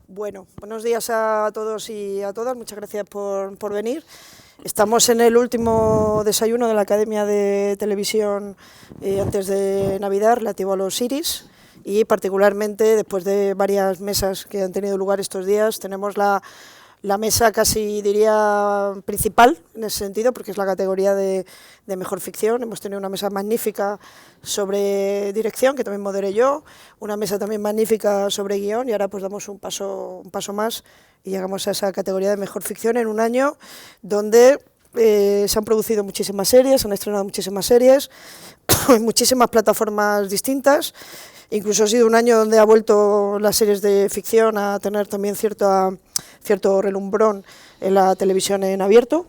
Bueno, buenos días a todos y a todas, muchas gracias por venir. Estamos en el último desayuno de la Academia de Televisión antes de Navidad, relativo a los Iris, y particularmente después de varias mesas que han tenido lugar estos días, tenemos la mesa casi diría principal en ese sentido, porque es la categoría de mejor ficción. Hemos tenido una mesa magnífica sobre dirección, que también moderé yo, una mesa también magnífica sobre guión, y ahora pues damos un paso más y llegamos a esa categoría de mejor ficción en un año donde se han producido muchísimas series, se han estrenado muchísimas series en muchísimas plataformas distintas. Incluso ha sido un año donde ha vuelto las series de ficción a tener también cierto relumbrón en la televisión en abierto,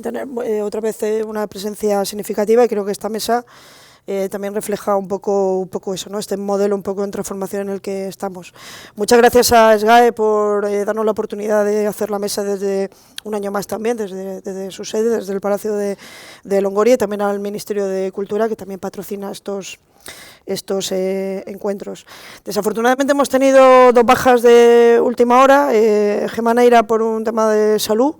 tener otra vez una presencia significativa, y creo que esta mesa también refleja un poco eso, ¿no? Este modelo un poco en transformación en el que estamos. Muchas gracias a SGAE por darnos la oportunidad de hacer la mesa desde un año más también, desde su sede, desde el Palacio de Longoria, y también al Ministerio de Cultura, que también patrocina estos encuentros. Desafortunadamente hemos tenido 2 bajas de última hora. Gemma Neira por un tema de salud.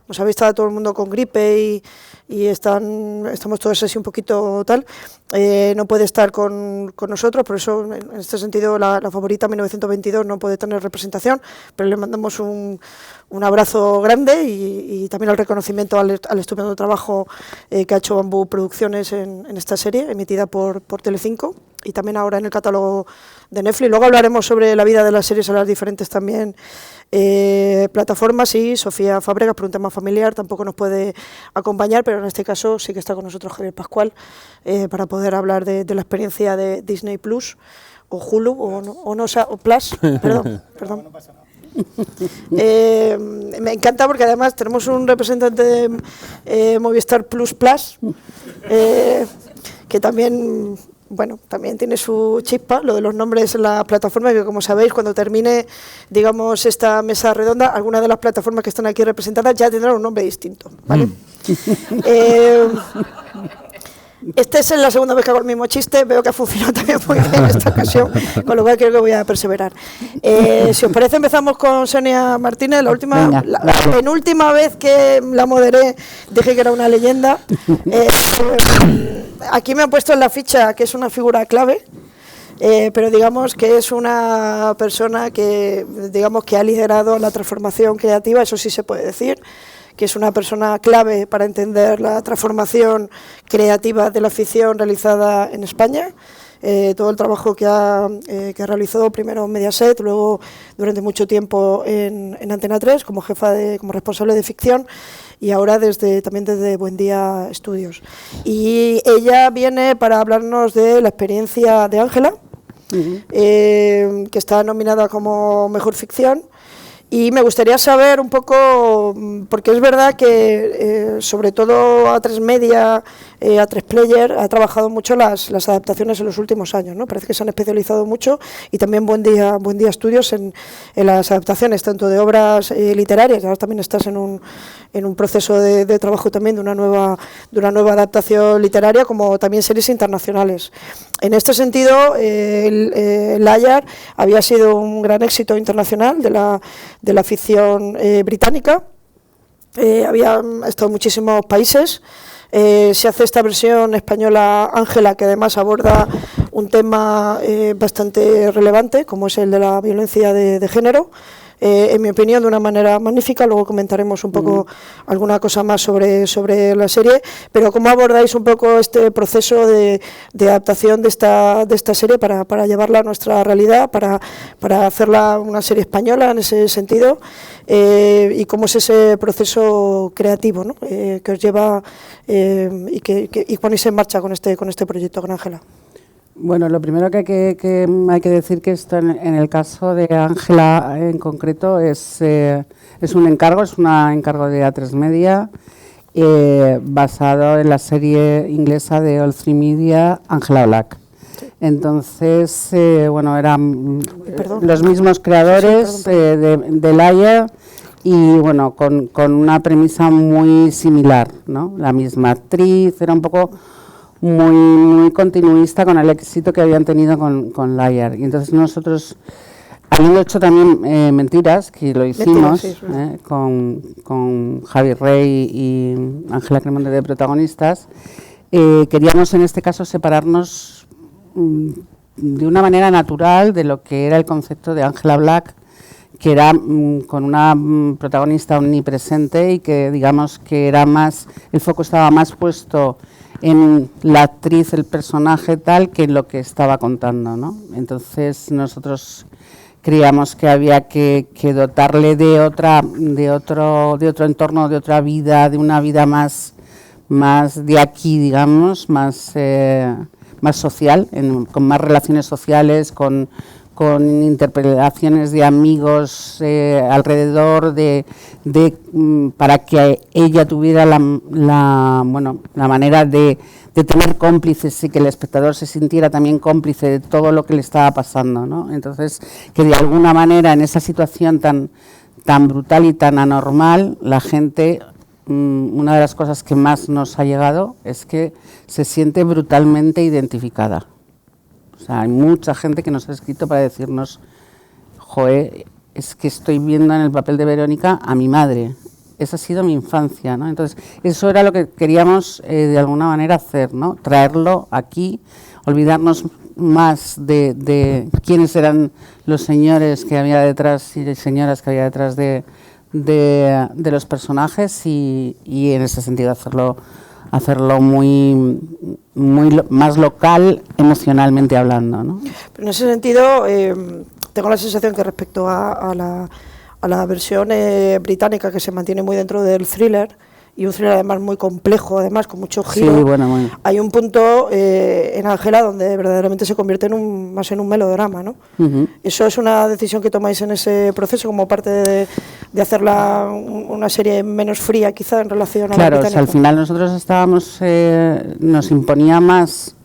Nos habéis estado todo el mundo con gripe y estamos todos así un poquito tal. No puede estar con nosotros, por eso en este sentido la favorita 1922 no puede tener representación, pero le mandamos un abrazo grande y también el reconocimiento al estupendo trabajo que ha hecho Bambú Producciones en esta serie, emitida por Telecinco, y también ahora en el catálogo de Netflix. Luego hablaremos sobre la vida de las series en las diferentes también plataformas, y Sofía Fábregas, por un tema familiar, tampoco nos puede acompañar, pero en este caso sí que está con nosotros Javier Pascual para poder hablar de la experiencia de Disney Plus o Hulu o Plus, perdón. No pasa nada. Me encanta porque además tenemos un representante de Movistar Plus, que también, bueno, también tiene su chispa, lo de los nombres en la plataforma, que como sabéis, cuando termine, digamos, esta mesa redonda, algunas de las plataformas que están aquí representadas ya tendrán un nombre distinto, ¿vale? Esta es la segunda vez que hago el mismo chiste, veo que ha funcionado también muy bien en esta ocasión, con lo cual creo que voy a perseverar. Si os parece, empezamos con Sonia Martínez. La penúltima vez que la moderé dije que era una leyenda. Aquí me han puesto en la ficha que es una figura clave, pero digamos que es una persona que, digamos, que ha liderado la transformación creativa, eso sí se puede decir, que es una persona clave para entender la transformación creativa de la ficción realizada en España. Todo el trabajo que realizó primero en Mediaset, luego durante mucho tiempo en Antena 3 como como responsable de ficción, y ahora también desde Buen Día Estudios. Y ella viene para hablarnos de la experiencia de Ángela, que está nominada como Mejor Ficción. Y me gustaría saber un poco, porque es verdad que sobre todo A3 Media, A3 Player, ha trabajado mucho las adaptaciones en los últimos años, ¿no? Parece que se han especializado mucho, y también Buen Día Estudios en las adaptaciones, tanto de obras literarias, ahora también estás en un proceso de trabajo también de una nueva adaptación literaria, como también series internacionales. En este sentido, el Layar había sido un gran éxito internacional de la ficción británica. Había estado en muchísimos países. Se hace esta versión española, Ángela, que además aborda un tema bastante relevante, como es el de la violencia de género. En mi opinión, de una manera magnífica. Luego comentaremos un poco alguna cosa más sobre la serie, pero ¿cómo abordáis un poco este proceso de adaptación de esta serie para llevarla a nuestra realidad, para hacerla una serie española en ese sentido, y cómo es ese proceso creativo, ¿no? Que os lleva y ponéis en marcha con este proyecto, con Ángela? Bueno, lo primero que hay que decir que esto en el caso de Ángela en concreto es un encargo de A3 Media, basado en la serie inglesa de All3 Media, Angela Black. Entonces, bueno, eran los mismos creadores de Laia, y bueno, con una premisa muy similar, ¿no? La misma actriz, era un poco muy continuista con el éxito que habían tenido con Liar. Y entonces nosotros, habiendo hecho también Mentiras, que lo hicimos, con Javi Rey y Ángela Cremonte de protagonistas, queríamos en este caso separarnos de una manera natural de lo que era el concepto de Angela Black, que era con una protagonista omnipresente y que digamos que era más, el foco estaba más puesto en la actriz, el personaje tal, que en lo que estaba contando, ¿no? Entonces nosotros creíamos que había que dotarle de otro entorno, de otra vida, de una vida más de aquí, digamos, más social, con más relaciones sociales, con interpelaciones de amigos alrededor para que ella tuviera la manera de tener cómplices y que el espectador se sintiera también cómplice de todo lo que le estaba pasando, ¿no? Entonces, que de alguna manera en esa situación tan brutal y tan anormal, la gente, una de las cosas que más nos ha llegado es que se siente brutalmente identificada. O sea, hay mucha gente que nos ha escrito para decirnos, joder, es que estoy viendo en el papel de Verónica a mi madre. Esa ha sido mi infancia, ¿no? Entonces, eso era lo que queríamos de alguna manera hacer, ¿no? Traerlo aquí, olvidarnos más de quiénes eran los señores que había detrás y señoras que había detrás de los personajes y en ese sentido hacerlo muy más local emocionalmente hablando, ¿no? Pero en ese sentido tengo la sensación que respecto a la versión británica, que se mantiene muy dentro del thriller, y un thriller además muy complejo, además con mucho giro, sí, bueno. Hay un punto en Ángela donde verdaderamente se convierte más en un melodrama, ¿no? ¿Eso es una decisión que tomáis en ese proceso como parte de hacerla una serie menos fría quizá en relación a la británica? Claro, al final nosotros nos imponía más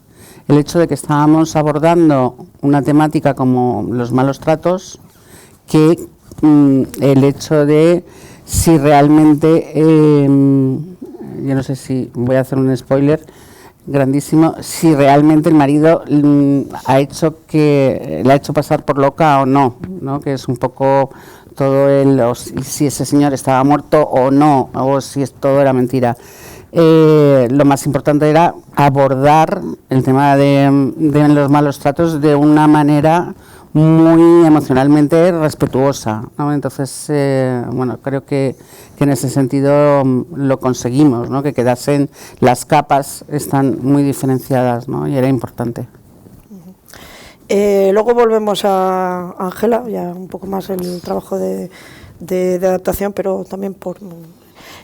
el hecho de que estábamos abordando una temática como los malos tratos que el hecho de si realmente, yo no sé si voy a hacer un spoiler grandísimo, si realmente el marido le ha hecho pasar por loca o no, ¿no? Que es un poco todo si ese señor estaba muerto o no, o si todo era mentira. Lo más importante era abordar el tema de los malos tratos de una manera muy emocionalmente respetuosa, ¿no? Entonces, creo que en ese sentido lo conseguimos, ¿no? Que quedasen, las capas están muy diferenciadas, ¿no? Y era importante. Luego volvemos a Ángela, ya un poco más el trabajo de adaptación, pero también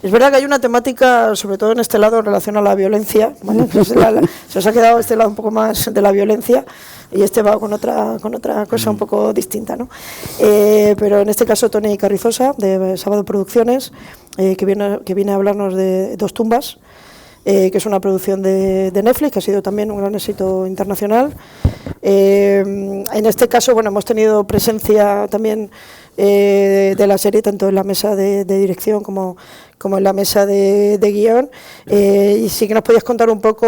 es verdad que hay una temática, sobre todo en este lado, en relación a la violencia, ¿vale? Se os ha quedado este lado un poco más de la violencia y este va con otra cosa un poco distinta, ¿no? Pero en este caso Tony Carrizosa, de Sábado Producciones, que viene a hablarnos de Dos tumbas, que es una producción de Netflix, que ha sido también un gran éxito internacional. En este caso, hemos tenido presencia también de la serie, tanto en la mesa de dirección como en la mesa de guión, y sí que nos podías contar un poco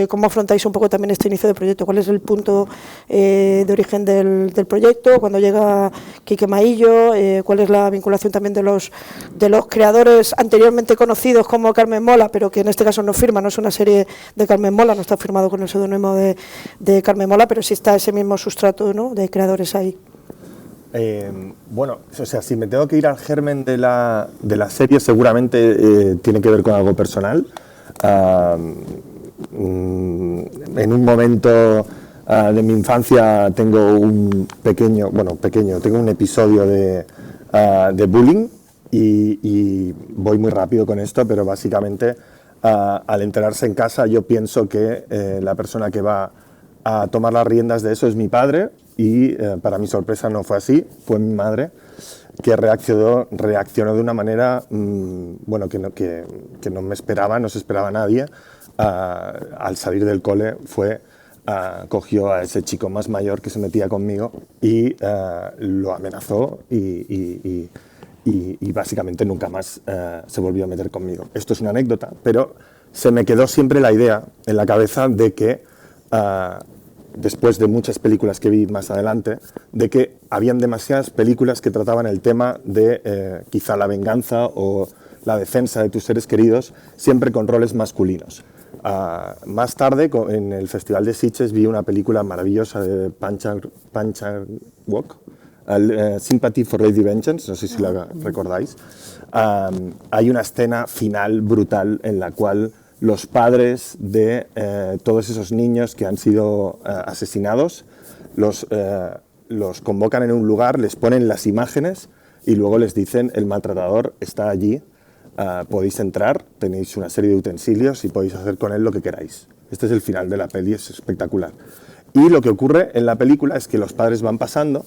cómo afrontáis un poco también este inicio de proyecto, cuál es el punto de origen del proyecto, cuando llega Quique Maillo, cuál es la vinculación también de los creadores anteriormente conocidos como Carmen Mola, pero que en este caso no firma, no es una serie de Carmen Mola, no está firmado con el seudónimo de Carmen Mola, pero sí está ese mismo sustrato, ¿no?, de creadores ahí. Si me tengo que ir al germen de la serie, seguramente tiene que ver con algo personal. En un momento de mi infancia tengo un tengo un episodio de bullying y voy muy rápido con esto, pero básicamente al enterarse en casa yo pienso que la persona que va a tomar las riendas de eso es mi padre. Y para mi sorpresa no fue así, fue mi madre, que reaccionó de una manera que no me esperaba, no se esperaba nadie. Al salir del cole cogió a ese chico más mayor que se metía conmigo y lo amenazó y y básicamente nunca más se volvió a meter conmigo. Esto es una anécdota, pero se me quedó siempre la idea en la cabeza de que, después de muchas películas que vi más adelante, de que habían demasiadas películas que trataban el tema de quizá la venganza o la defensa de tus seres queridos, siempre con roles masculinos. Más tarde, en el Festival de Sitges, vi una película maravillosa de Pan Chang-wook, Sympathy for Lady Vengeance, no sé si la recordáis. Hay una escena final brutal en la cual los padres de todos esos niños que han sido asesinados los convocan en un lugar, les ponen las imágenes y luego les dicen: el maltratador está allí, podéis entrar, tenéis una serie de utensilios y podéis hacer con él lo que queráis. Este es el final de la peli, es espectacular. Y lo que ocurre en la película es que los padres van pasando,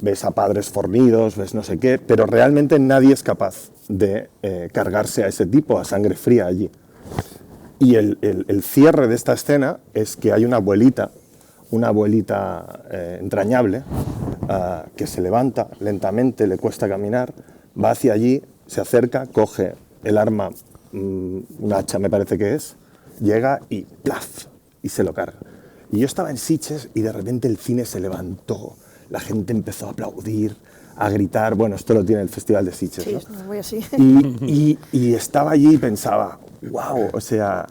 ves a padres fornidos, ves no sé qué, pero realmente nadie es capaz de cargarse a ese tipo, a sangre fría allí. Y el cierre de esta escena es que hay una abuelita entrañable, que se levanta lentamente, le cuesta caminar, va hacia allí, se acerca, coge el arma, un hacha me parece que es, llega y ¡plaf! Y se lo carga. Y yo estaba en Sitges y de repente el cine se levantó, la gente empezó a aplaudir, a gritar. Bueno, esto lo tiene el Festival de Sitges, sí, ¿no? Voy así. Y estaba allí y pensaba: wow, o sea,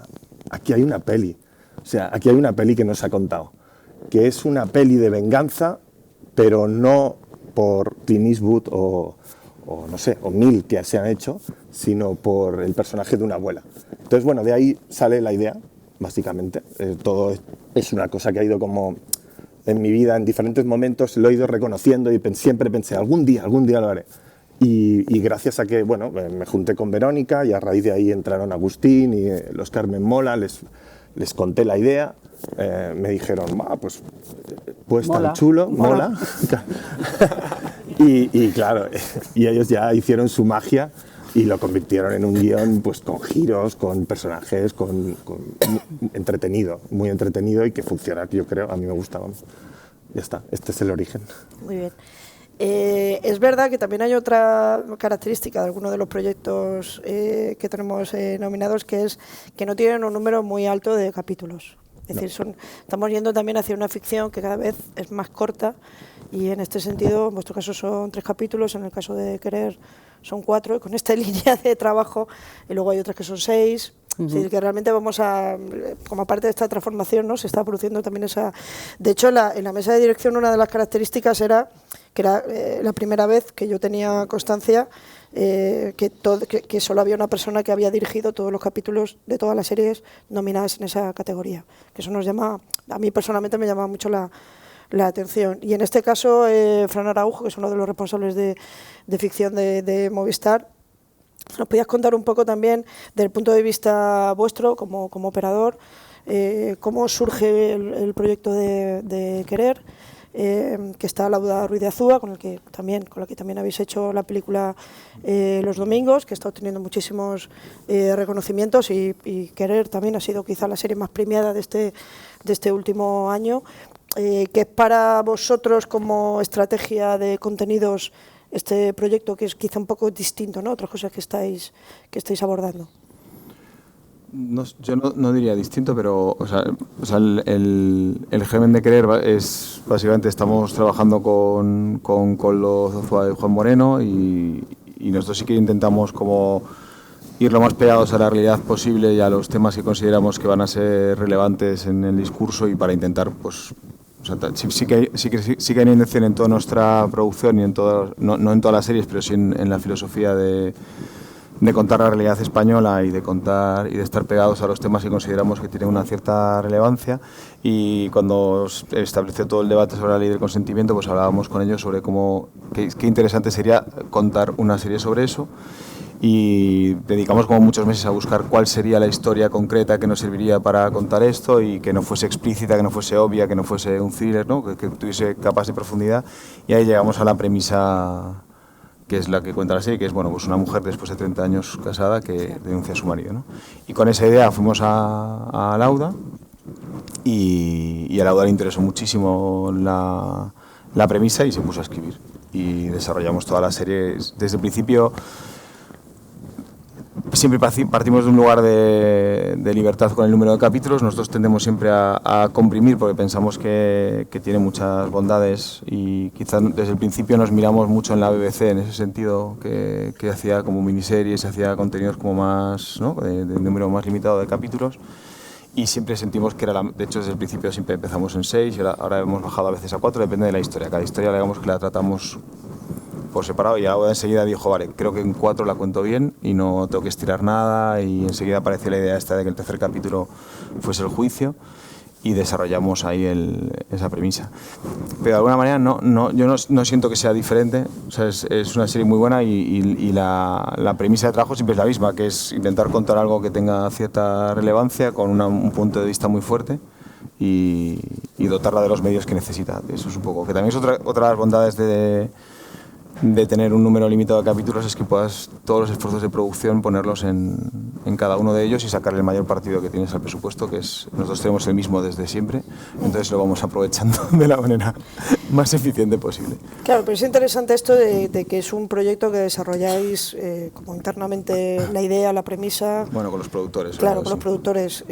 aquí hay una peli. O sea, aquí hay una peli que no se ha contado. Que es una peli de venganza, pero no por Clint Eastwood o no sé, o mil que se han hecho, sino por el personaje de una abuela. Entonces, bueno, de ahí sale la idea, básicamente. Todo es una cosa que ha ido como en mi vida, en diferentes momentos, lo he ido reconociendo y siempre pensé: algún día lo haré. Y gracias a que, bueno, me junté con Verónica y a raíz de ahí entraron Agustín y los Carmen Mola, les conté la idea, me dijeron: pues tan chulo, mola. y claro, y ellos ya hicieron su magia y lo convirtieron en un guión, pues con giros, con personajes, con entretenido, muy entretenido, y que funciona, yo creo, a mí me gustaba. Ya está, este es el origen. Muy bien. Es verdad que también hay otra característica de algunos de los proyectos que tenemos nominados, que es que no tienen un número muy alto de capítulos. Es decir, estamos yendo también hacia una ficción que cada vez es más corta, y en este sentido, en vuestro caso son 3 capítulos, en el caso de Querer son 4, y con esta línea de trabajo, y luego hay otras que son 6. Es decir, que realmente vamos a, como parte de esta transformación, ¿no?, se está produciendo también esa... De hecho, en la mesa de dirección una de las características era que era la primera vez que yo tenía constancia que solo había una persona que había dirigido todos los capítulos de todas las series nominadas en esa categoría. Que eso nos llama, a mí personalmente me llama mucho la atención. Y en este caso, Fran Araujo, que es uno de los responsables de ficción de Movistar, ¿nos podías contar un poco también, desde el punto de vista vuestro, como operador, cómo surge el proyecto de Querer, que está Lauda Ruiz de Azúa, con la que también habéis hecho la película Los Domingos, que está obteniendo muchísimos reconocimientos, y Querer también ha sido quizá la serie más premiada de este último año? ¿Qué es para vosotros, como estrategia de contenidos, este proyecto, que es quizá un poco distinto, ¿no?, otras cosas que estáis abordando? No, yo no diría distinto, pero o sea, el germen de Querer es básicamente, estamos trabajando con los Azúa y Juan Moreno, y nosotros sí que intentamos como ir lo más pegados a la realidad posible y a los temas que consideramos que van a ser relevantes en el discurso, y para intentar, pues, o sea, sí que hay una intención en toda nuestra producción y no en todas las series, pero sí en la filosofía de contar la realidad española y de estar pegados a los temas que consideramos que tienen una cierta relevancia. Y cuando se estableció todo el debate sobre la ley del consentimiento, pues hablábamos con ellos sobre qué interesante sería contar una serie sobre eso, y dedicamos como muchos meses a buscar cuál sería la historia concreta que nos serviría para contar esto, y que no fuese explícita, que no fuese obvia, que no fuese un thriller, ¿no?, que tuviese capas de profundidad. Y ahí llegamos a la premisa que es la que cuenta la serie, que es, bueno, pues una mujer después de 30 años casada que denuncia a su marido, ¿no? Y con esa idea fuimos a Lauda, y a Lauda le interesó muchísimo la premisa y se puso a escribir. y desarrollamos toda la serie. Desde el principio siempre partimos de un lugar de libertad con el número de capítulos. Nosotros tendemos siempre a comprimir porque pensamos que tiene muchas bondades, y quizás desde el principio nos miramos mucho en la BBC en ese sentido, que hacía como miniseries, hacía contenidos como más, ¿no?, de un número más limitado de capítulos, y siempre sentimos que era de hecho desde el principio siempre empezamos en 6 y ahora hemos bajado a veces a 4, depende de la historia. Cada historia digamos que la tratamos por separado, y ahora enseguida dijo, vale, creo que en 4 la cuento bien y no tengo que estirar nada, y enseguida apareció la idea esta de que el tercer capítulo fuese el juicio, y desarrollamos ahí esa premisa. Pero de alguna manera yo no siento que sea diferente, o sea, es una serie muy buena, y la premisa de trabajo siempre es la misma, que es intentar contar algo que tenga cierta relevancia, con un punto de vista muy fuerte, y dotarla de los medios que necesita. Eso es un poco, que también es otra de las bondades de tener un número limitado de capítulos, es que puedas todos los esfuerzos de producción ponerlos en cada uno de ellos y sacarle el mayor partido que tienes al presupuesto, que es, nosotros tenemos el mismo desde siempre, entonces lo vamos aprovechando de la manera más eficiente posible. Claro, pero es interesante esto de que es un proyecto que desarrolláis como internamente la idea, la premisa. Bueno, con los productores. Claro, con los productores.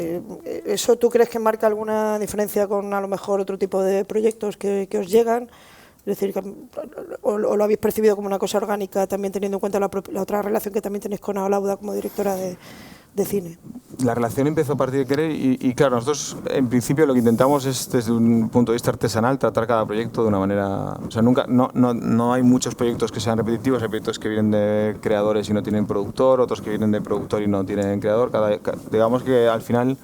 ¿Eso tú crees que marca alguna diferencia con a lo mejor otro tipo de proyectos que os llegan? Es decir, o lo habéis percibido como una cosa orgánica, también teniendo en cuenta la otra relación que también tenéis con Olauda como directora de cine. La relación empezó a partir de querer, y claro, nosotros en principio lo que intentamos es, desde un punto de vista artesanal, tratar cada proyecto de una manera... O sea, no hay muchos proyectos que sean repetitivos, hay proyectos que vienen de creadores y no tienen productor, otros que vienen de productor y no tienen creador. Digamos que al final,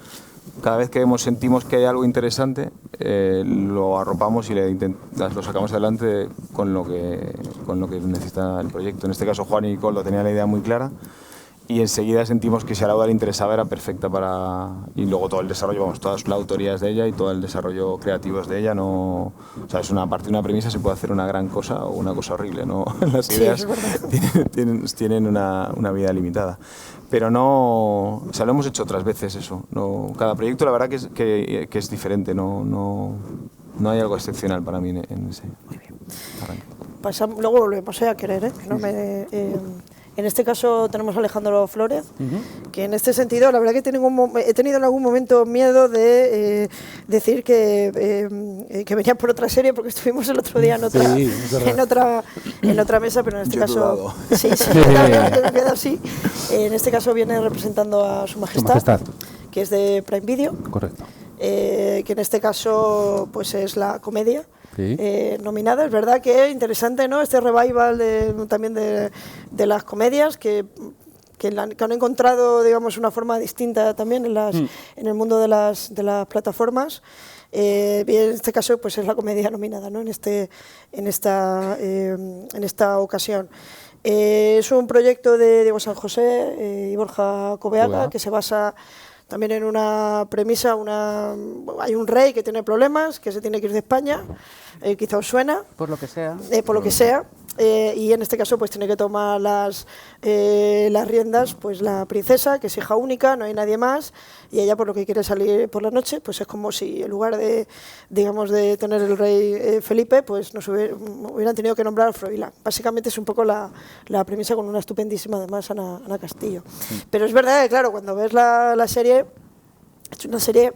cada vez que sentimos que hay algo interesante, lo arropamos y lo sacamos adelante con lo que necesita el proyecto. En este caso Juan y Coldo tenían la idea muy clara, y enseguida sentimos que si a Olauda le interesaba era perfecta para... Y luego todo el desarrollo, todas las autorías de ella y todo el desarrollo creativo es de ella. O sea, es una parte de una premisa, se puede hacer una gran cosa o una cosa horrible, ¿no? Las ideas tienen una vida limitada. Pero o sea, lo hemos hecho otras veces eso. Cada proyecto la verdad que es diferente, no hay algo excepcional para mí en ese arranque. Luego volvemos a querer, que no me... En este caso tenemos a Alejandro Flórez, que en este sentido, la verdad que he tenido en algún momento miedo de decir que venía por otra serie, porque estuvimos el otro día en otra mesa, pero en este caso... Sí, me queda así. En este caso viene representando a Su Majestad, que es de Prime Video. Correcto. Que en este caso pues es la comedia. Sí. Nominada. Es verdad que es interesante, ¿no?, este revival también de las comedias que han encontrado, digamos, una forma distinta también en el mundo de las plataformas. Y en este caso pues es la comedia nominada, ¿no?, en esta ocasión. Es un proyecto de Diego San José y Borja Coveaga, que se basa también en una premisa. Hay un rey que tiene problemas, que se tiene que ir de España, quizá os suena. Por lo que sea. Por lo que sea. Y en este caso pues tiene que tomar las riendas pues la princesa, que es hija única, no hay nadie más, y ella por lo que quiere salir por la noche, pues es como si en lugar de, digamos, de tener el rey Felipe, pues hubieran tenido que nombrar a Froilán. Básicamente es un poco la premisa, con una estupendísima además Ana Castillo. Pero es verdad que claro, cuando ves la serie, es una serie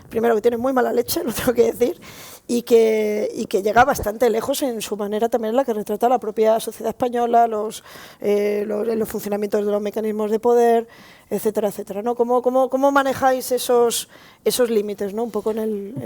primero que tiene muy mala leche, lo tengo que decir, y que llega bastante lejos en su manera también en la que retrata la propia sociedad española, los funcionamientos de los mecanismos de poder, etcétera, etcétera, ¿no? ¿Cómo manejáis esos límites, ¿no? Un poco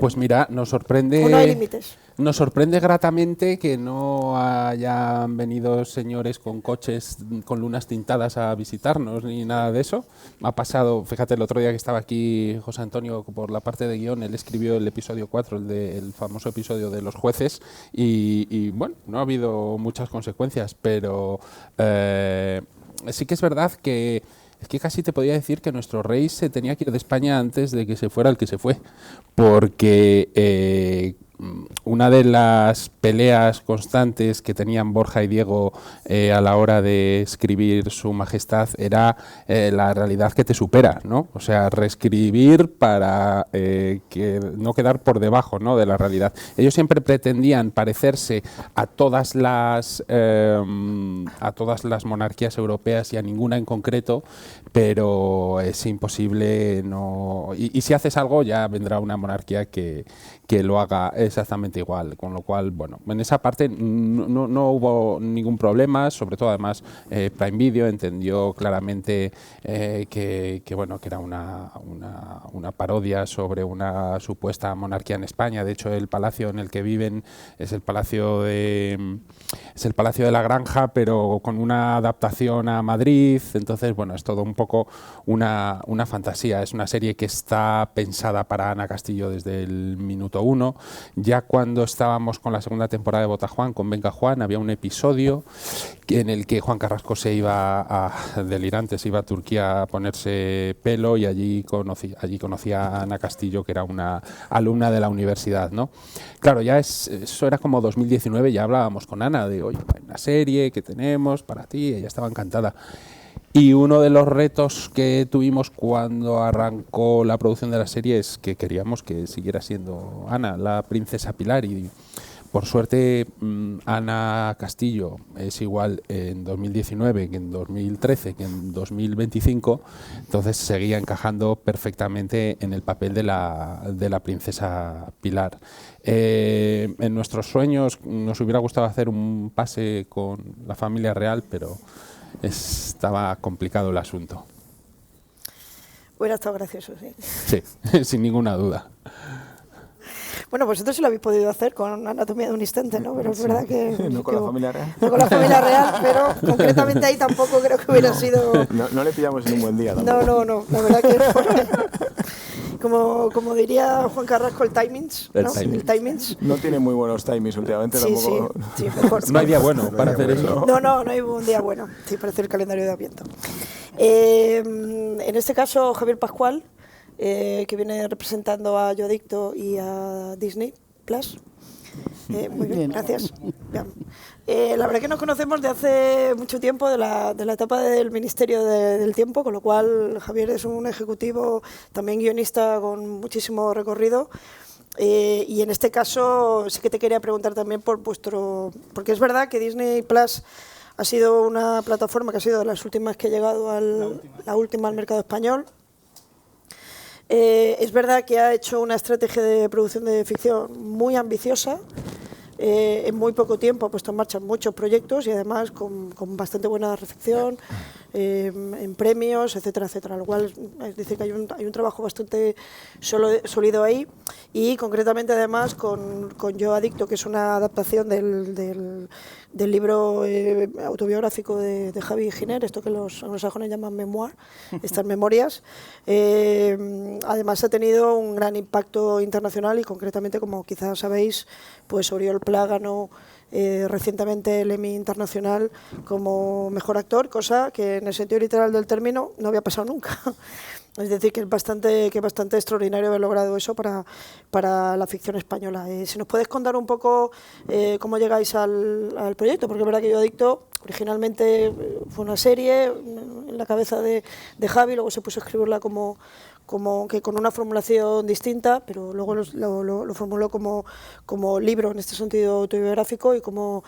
Pues mira, nos sorprende... ¿O no hay límites? Nos sorprende gratamente que no hayan venido señores con coches con lunas tintadas a visitarnos ni nada de eso. Ha pasado, fíjate, el otro día que estaba aquí José Antonio por la parte de guión, él escribió el episodio 4, el famoso episodio de los jueces, y bueno, no ha habido muchas consecuencias, pero sí que es verdad que es que casi te podría decir que nuestro rey se tenía que ir de España antes de que se fuera el que se fue, porque una de las peleas constantes que tenían Borja y Diego a la hora de escribir Su Majestad era la realidad que te supera, ¿no? O sea, reescribir para que no quedar por debajo, ¿no?, de la realidad. Ellos siempre pretendían parecerse a todas las monarquías europeas y a ninguna en concreto, pero es imposible. No, y si haces algo ya vendrá una monarquía que lo haga exactamente igual, con lo cual, bueno, en esa parte no hubo ningún problema, sobre todo además Prime Video entendió claramente que era una parodia sobre una supuesta monarquía en España. De hecho, el palacio en el que viven es el Palacio de la Granja, pero con una adaptación a Madrid. Entonces, bueno, es todo un poco una fantasía. Es una serie que está pensada para Ana Castillo desde el minuto 1. Ya cuando estábamos con la segunda temporada de Botajuan, con Venga Juan, había un episodio en el que Juan Carrasco se iba a Turquía a ponerse pelo, y allí conocía a Ana Castillo, que era una alumna de la universidad, ¿no? Claro, eso era como 2019, ya hablábamos con Ana de, oye, hay una serie que tenemos para ti, ella estaba encantada. Y uno de los retos que tuvimos cuando arrancó la producción de la serie es que queríamos que siguiera siendo Ana, la princesa Pilar, y por suerte Ana Castillo es igual en 2019 que en 2013 que en 2025, entonces seguía encajando perfectamente en el papel de la princesa Pilar. En nuestros sueños nos hubiera gustado hacer un pase con la familia real, pero estaba complicado el asunto. Hubiera estado gracioso, sí. Sí, sin ninguna duda. Bueno, vosotros sí lo habéis podido hacer con Anatomía de un instante, ¿no? Pero es verdad que... No con la familia real. No con la familia real, pero concretamente ahí tampoco creo que hubiera sido... No le pillamos en un buen día tampoco. No, la verdad que... Como diría Juan Carrasco, el timings, ¿no? El timings. No tiene muy buenos timings últimamente Sí, tampoco. sí, mejor. No hay día bueno para hacer eso. No hay un día bueno. Sí, parece el calendario de Adviento. En este caso, Javier Pascual, que viene representando a Yo Adicto y a Disney Plus. Muy bien, gracias. La verdad que nos conocemos de hace mucho tiempo, de la etapa del Ministerio del Tiempo, con lo cual Javier es un ejecutivo, también guionista con muchísimo recorrido. Y en este caso sí que te quería preguntar también porque es verdad que Disney Plus ha sido una plataforma que ha sido de las últimas que ha llegado la última al mercado español. Es verdad que ha hecho una estrategia de producción de ficción muy ambiciosa. En muy poco tiempo ha puesto en marcha muchos proyectos y además con bastante buena recepción, en premios, etcétera, etcétera. Lo cual es decir que hay un trabajo bastante sólido ahí, y concretamente además con Yo Adicto, que es una adaptación del libro autobiográfico de Javi Giner, esto que los anglosajones llaman memoir, estas memorias. Además ha tenido un gran impacto internacional y concretamente, como quizás sabéis, pues Oriol Pla ganó recientemente el Emmy Internacional como mejor actor, cosa que en el sentido literal del término no había pasado nunca. Es decir, que es bastante extraordinario haber logrado eso para la ficción española. Si nos puedes contar un poco cómo llegáis al proyecto, porque es verdad que Yo Adicto originalmente fue una serie en la cabeza de Javi, luego se puso a escribirla como que con una formulación distinta, pero luego lo formuló como libro en este sentido autobiográfico, y cómo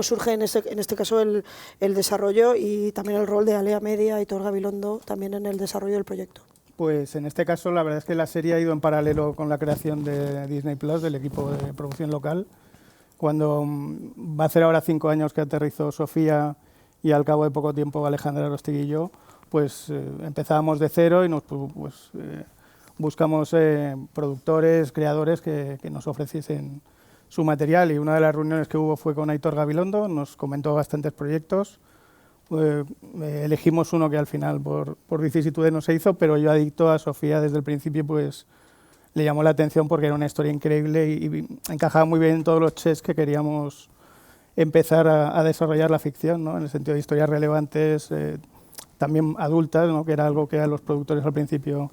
surge en este caso el desarrollo y también el rol de Alea Media y Thor Gabilondo también en el desarrollo del proyecto. Pues en este caso la verdad es que la serie ha ido en paralelo con la creación de Disney Plus, del equipo de producción local. Cuando va a hacer ahora 5 años que aterrizó Sofía y al cabo de poco tiempo Alejandra Rostigui y yo, pues empezábamos de cero y buscamos productores, creadores que nos ofreciesen su material, y una de las reuniones que hubo fue con Aitor Gabilondo, nos comentó bastantes proyectos, elegimos uno que al final por vicisitudes no se hizo, pero Yo Adicto a Sofía desde el principio pues le llamó la atención porque era una historia increíble y encajaba muy bien en todos los checks que queríamos empezar a desarrollar la ficción, ¿no? En el sentido de historias relevantes, también adultas, ¿no? Que era algo que a los productores al principio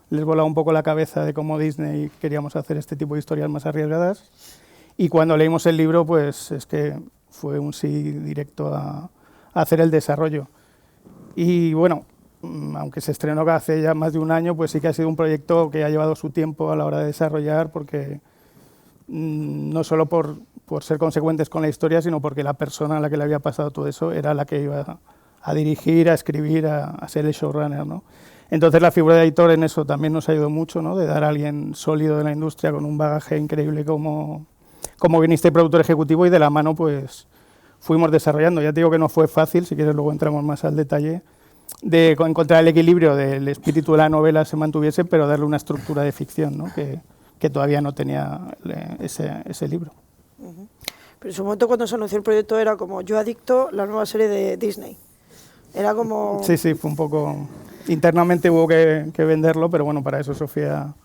les volaba un poco la cabeza de cómo Disney queríamos hacer este tipo de historias más arriesgadas. Y cuando leímos el libro, pues es que fue un sí directo a hacer el desarrollo. Y bueno, aunque se estrenó hace ya más de un año, pues sí que ha sido un proyecto que ha llevado su tiempo a la hora de desarrollar, porque no solo por ser consecuentes con la historia, sino porque la persona a la que le había pasado todo eso era la que iba a dirigir, a escribir, a ser el showrunner, ¿no? Entonces la figura de editor en eso también nos ayudó mucho, ¿no? De dar a alguien sólido de la industria con un bagaje increíble como guionista y productor ejecutivo, y de la mano pues fuimos desarrollando. Ya te digo que no fue fácil, si quieres luego entramos más al detalle, de encontrar el equilibrio del espíritu de la novela se mantuviese, pero darle una estructura de ficción, ¿no? que todavía no tenía ese libro. Pero en su momento, cuando se anunció el proyecto, era como Yo Adicto, la nueva serie de Disney. Era como... Sí, fue un poco... Internamente hubo que venderlo, pero bueno, para eso Sofía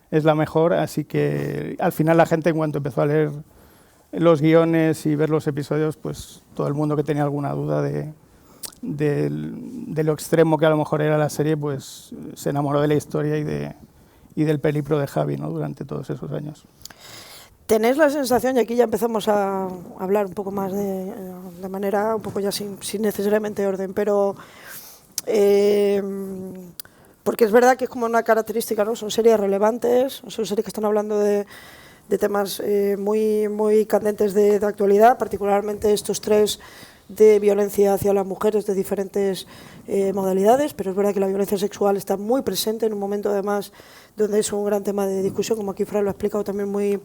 es la mejor, así que al final la gente, en cuanto empezó a leer los guiones y ver los episodios, pues todo el mundo que tenía alguna duda de lo extremo que a lo mejor era la serie, pues se enamoró de la historia y del periplo de Javi, ¿no? Durante todos esos años. ¿Tenéis la sensación, y aquí ya empezamos a hablar un poco más de manera, un poco ya sin necesariamente orden, pero porque es verdad que es como una característica, ¿no? Son series relevantes, son series que están hablando de temas muy, muy candentes de actualidad, particularmente estos tres de violencia hacia las mujeres de diferentes modalidades, pero es verdad que la violencia sexual está muy presente en un momento además donde es un gran tema de discusión, como aquí Fran lo ha explicado también muy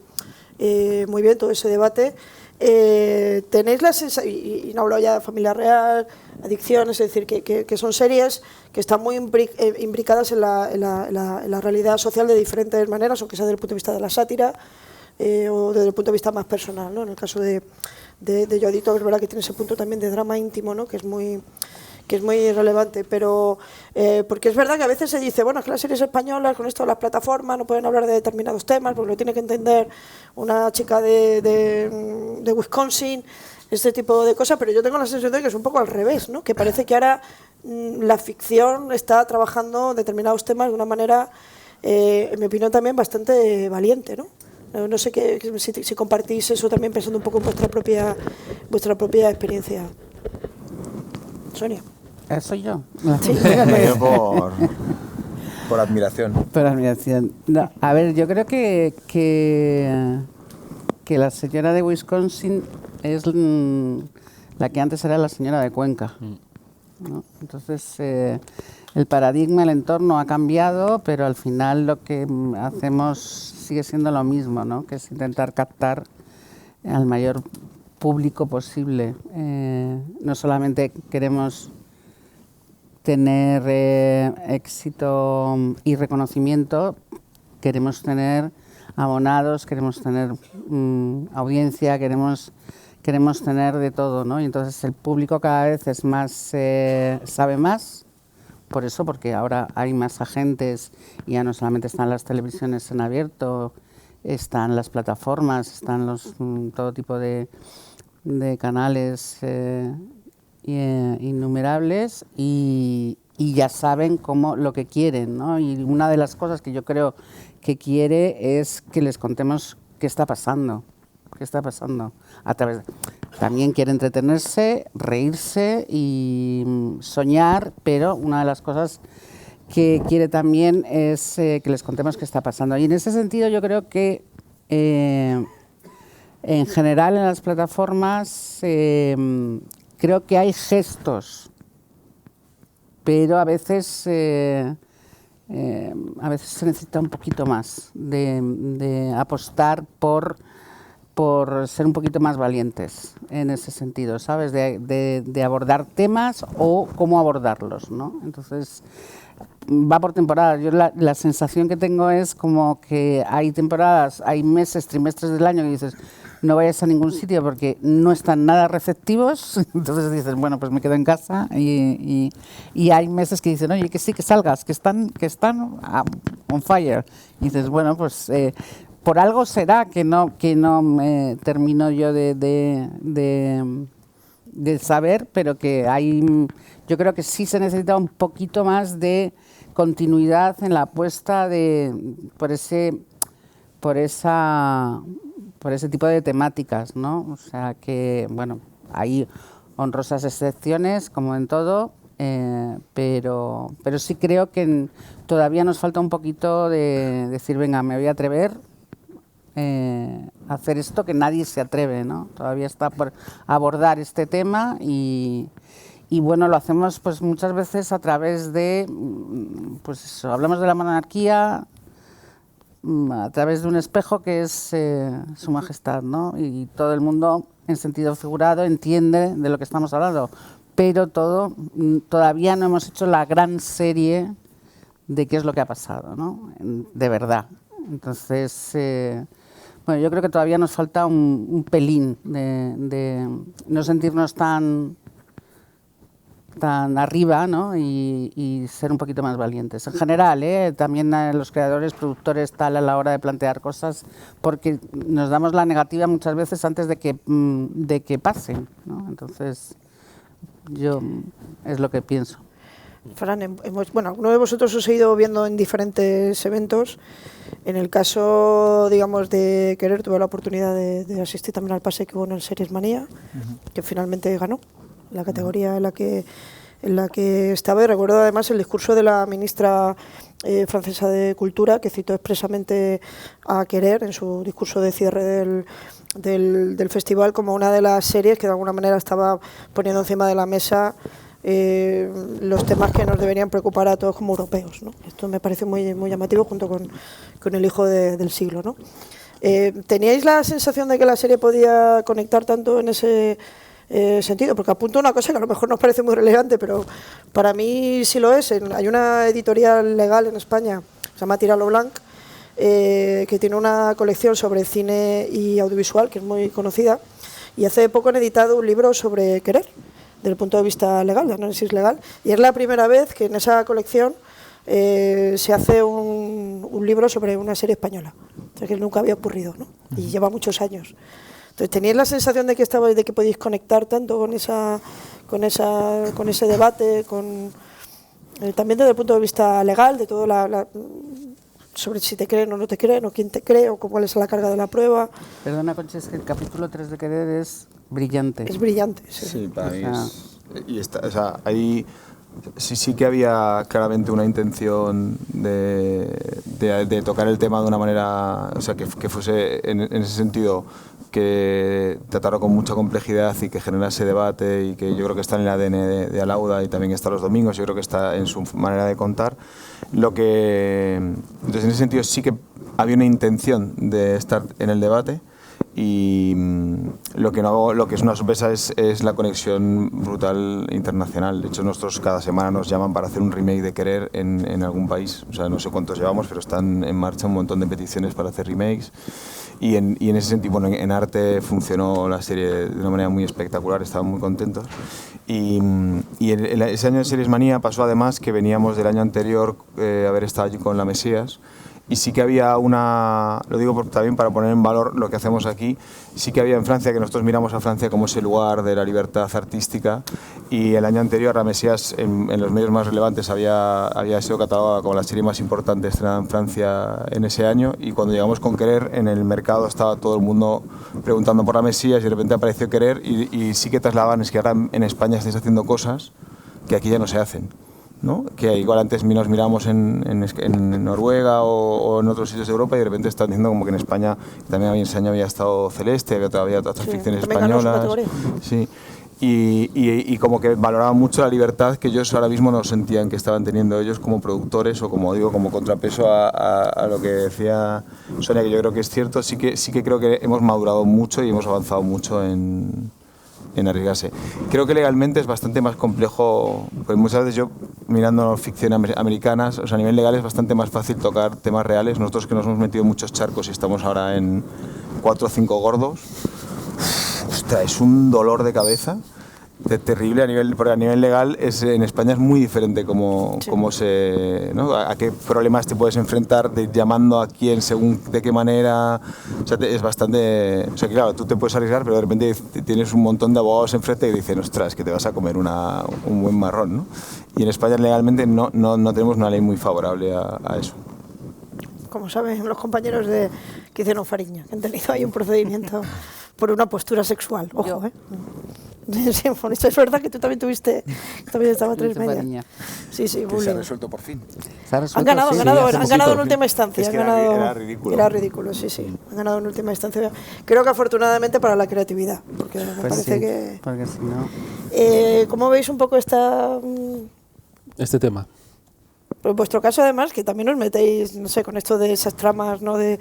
bien todo ese debate. Tenéis la sensación, y no hablo ya de Familia Real, Adicciones, es decir, que son series que están muy imbricadas en la realidad social de diferentes maneras, aunque sea desde el punto de vista de la sátira o desde el punto de vista más personal, ¿no? En el caso de Yo Adicto, es verdad que tiene ese punto también de drama íntimo, ¿no? que es muy relevante, pero porque es verdad que a veces se dice, bueno, es que las series españolas con esto de las plataformas no pueden hablar de determinados temas porque lo tiene que entender una chica de Wisconsin, este tipo de cosas, pero yo tengo la sensación de que es un poco al revés, ¿no? Que parece que ahora la ficción está trabajando determinados temas de una manera, en mi opinión también bastante valiente, ¿no? No sé si compartís eso también pensando un poco en vuestra propia experiencia. Sonia. Soy yo. Sí. Por admiración. Por admiración. No, a ver, yo creo que la señora de Wisconsin es la que antes era la señora de Cuenca, ¿no? Entonces, el paradigma, el entorno ha cambiado, pero al final lo que hacemos sigue siendo lo mismo, ¿no? Que es intentar captar al mayor público posible. No solamente queremos tener éxito y reconocimiento, queremos tener abonados, queremos tener audiencia, queremos tener de todo, ¿no? Y entonces el público cada vez es más, sabe más, por eso, porque ahora hay más agentes y ya no solamente están las televisiones en abierto, están las plataformas, están todo tipo de canales innumerables y ya saben lo que quieren, ¿no? Y una de las cosas que yo creo que quiere es que les contemos qué está pasando. También quiere entretenerse, reírse y soñar, pero una de las cosas que quiere también es que les contemos qué está pasando. Y en ese sentido yo creo que en general en las plataformas creo que hay gestos, pero a veces se necesita un poquito más de apostar por ser un poquito más valientes en ese sentido, ¿sabes? De abordar temas o cómo abordarlos, ¿no? Entonces, va por temporadas. Yo la sensación que tengo es como que hay temporadas, hay meses, trimestres del año que dices, no vayas a ningún sitio porque no están nada receptivos, entonces dices, bueno, pues me quedo en casa y hay meses que dicen, oye, que sí, que salgas, que están on fire. Y dices, bueno, pues por algo será que no termino yo de saber, pero que yo creo que sí se necesita un poquito más de continuidad en la apuesta por por ese tipo de temáticas, ¿no? O sea que, bueno, hay honrosas excepciones, como en todo, pero sí creo que todavía nos falta un poquito de decir, venga, me voy a atrever a hacer esto que nadie se atreve, ¿no? Todavía está por abordar este tema y bueno, lo hacemos pues muchas veces a través de, pues eso, hablamos de la monarquía a través de un espejo que es Su Majestad, ¿no? Y todo el mundo en sentido figurado entiende de lo que estamos hablando, pero todavía no hemos hecho la gran serie de qué es lo que ha pasado, ¿no? De verdad. Entonces, bueno, yo creo que todavía nos falta un pelín de no sentirnos tan arriba, ¿no? Y ser un poquito más valientes. En general, también los creadores, productores, tal, a la hora de plantear cosas, porque nos damos la negativa muchas veces antes de que pasen, ¿no? Entonces, yo es lo que pienso. Fran, bueno, uno de vosotros os he ido viendo en diferentes eventos. En el caso, digamos, de Querer, tuve la oportunidad de asistir también al pase que hubo en el Series Manía, que finalmente ganó la categoría en la que estaba. Y recuerdo además el discurso de la ministra francesa de Cultura, que citó expresamente a Querer en su discurso de cierre del festival como una de las series que de alguna manera estaba poniendo encima de la mesa los temas que nos deberían preocupar a todos como europeos, ¿no? Esto me parece muy, muy llamativo junto con El hijo del siglo, ¿no? ¿Teníais la sensación de que la serie podía conectar tanto en ese sentido? Porque apunto una cosa que a lo mejor nos parece muy relevante, pero para mí sí lo es. Hay una editorial legal en España, se llama Tiralo Blanc, que tiene una colección sobre cine y audiovisual que es muy conocida, y hace poco han editado un libro sobre Querer, desde el punto de vista legal, de análisis legal, y es la primera vez que en esa colección se hace un libro sobre una serie española, o sea, que nunca había ocurrido, ¿no? Y lleva muchos años. Entonces, ¿teníais la sensación de que podéis conectar tanto con ese debate, también desde el punto de vista legal, de todo sobre si te creen o no te creen, o quién te cree, o cuál es la carga de la prueba? Perdona, Concha, es que el capítulo 3 de Querer es brillante. Es brillante, sí. Sí, para mí es... Y o sea, ahí sí que había claramente una intención de tocar el tema de una manera, o sea, que fuese en ese sentido, que tratarlo con mucha complejidad y que generase debate, y que yo creo que está en el ADN de Alauda, y también está los domingos, yo creo que está en su manera de contar. Entonces, en ese sentido sí que había una intención de estar en el debate, y lo que es una sorpresa es la conexión brutal internacional. De hecho, nosotros cada semana nos llaman para hacer un remake de Querer en algún país. O sea, no sé cuántos llevamos, pero están en marcha un montón de peticiones para hacer remakes. Y en ese sentido, bueno, en arte funcionó la serie de una manera muy espectacular, estaban muy contentos. Y ese año de Series Manía pasó además que veníamos del año anterior haber estado allí con La Mesías, y sí que había lo digo también para poner en valor lo que hacemos aquí, sí que había en Francia, que nosotros miramos a Francia como ese lugar de la libertad artística, y el año anterior La Mesías en los medios más relevantes había sido catalogada como la serie más importante estrenada en Francia en ese año, y cuando llegamos con Querer en el mercado estaba todo el mundo preguntando por La Mesías, y de repente apareció Querer, y sí que trasladaban, es que ahora en España estáis haciendo cosas que aquí ya no se hacen, ¿no? Que igual antes nos miramos en Noruega o en otros sitios de Europa, y de repente están diciendo como que en España también ese año había estado Celeste, había todavía otras ficciones españolas. Sí. Y como que valoraban mucho la libertad que ellos ahora mismo no sentían que estaban teniendo ellos como productores, o como digo, como contrapeso a lo que decía Sonia, que yo creo que es cierto. Sí que creo que hemos madurado mucho y hemos avanzado mucho en arriesgarse. Creo que legalmente es bastante más complejo, pues muchas veces yo mirando ficciones americanas, o sea, a nivel legal es bastante más fácil tocar temas reales. Nosotros que nos hemos metido en muchos charcos y estamos ahora en 4 o 5 gordos, ostras, es un dolor de cabeza terrible porque a nivel legal en España es muy diferente cómo ¿no? a qué problemas te puedes enfrentar llamando a quién, según de qué manera. O sea, es bastante, o sea, claro, tú te puedes arriesgar, pero de repente tienes un montón de abogados enfrente y dicen, ostras, que te vas a comer un buen marrón, ¿no? Y en España legalmente no tenemos una ley muy favorable a eso. como saben los compañeros que hicieron Fariña, que han tenido ahí un procedimiento por una postura sexual. Ojo, ¿eh? Sí, bueno, es verdad que tú también también estaba 3 media. Sí, Que se ha bullying. resuelto por fin. Han ganado en última instancia. Es que era ridículo. Era ridículo, sí. Han ganado en última instancia. Creo que afortunadamente para la creatividad, porque me Pues parece sí, que... porque si no... ¿Cómo veis un poco Este tema. en vuestro caso, además, que también os metéis, no sé, con esto de esas tramas, ¿no? de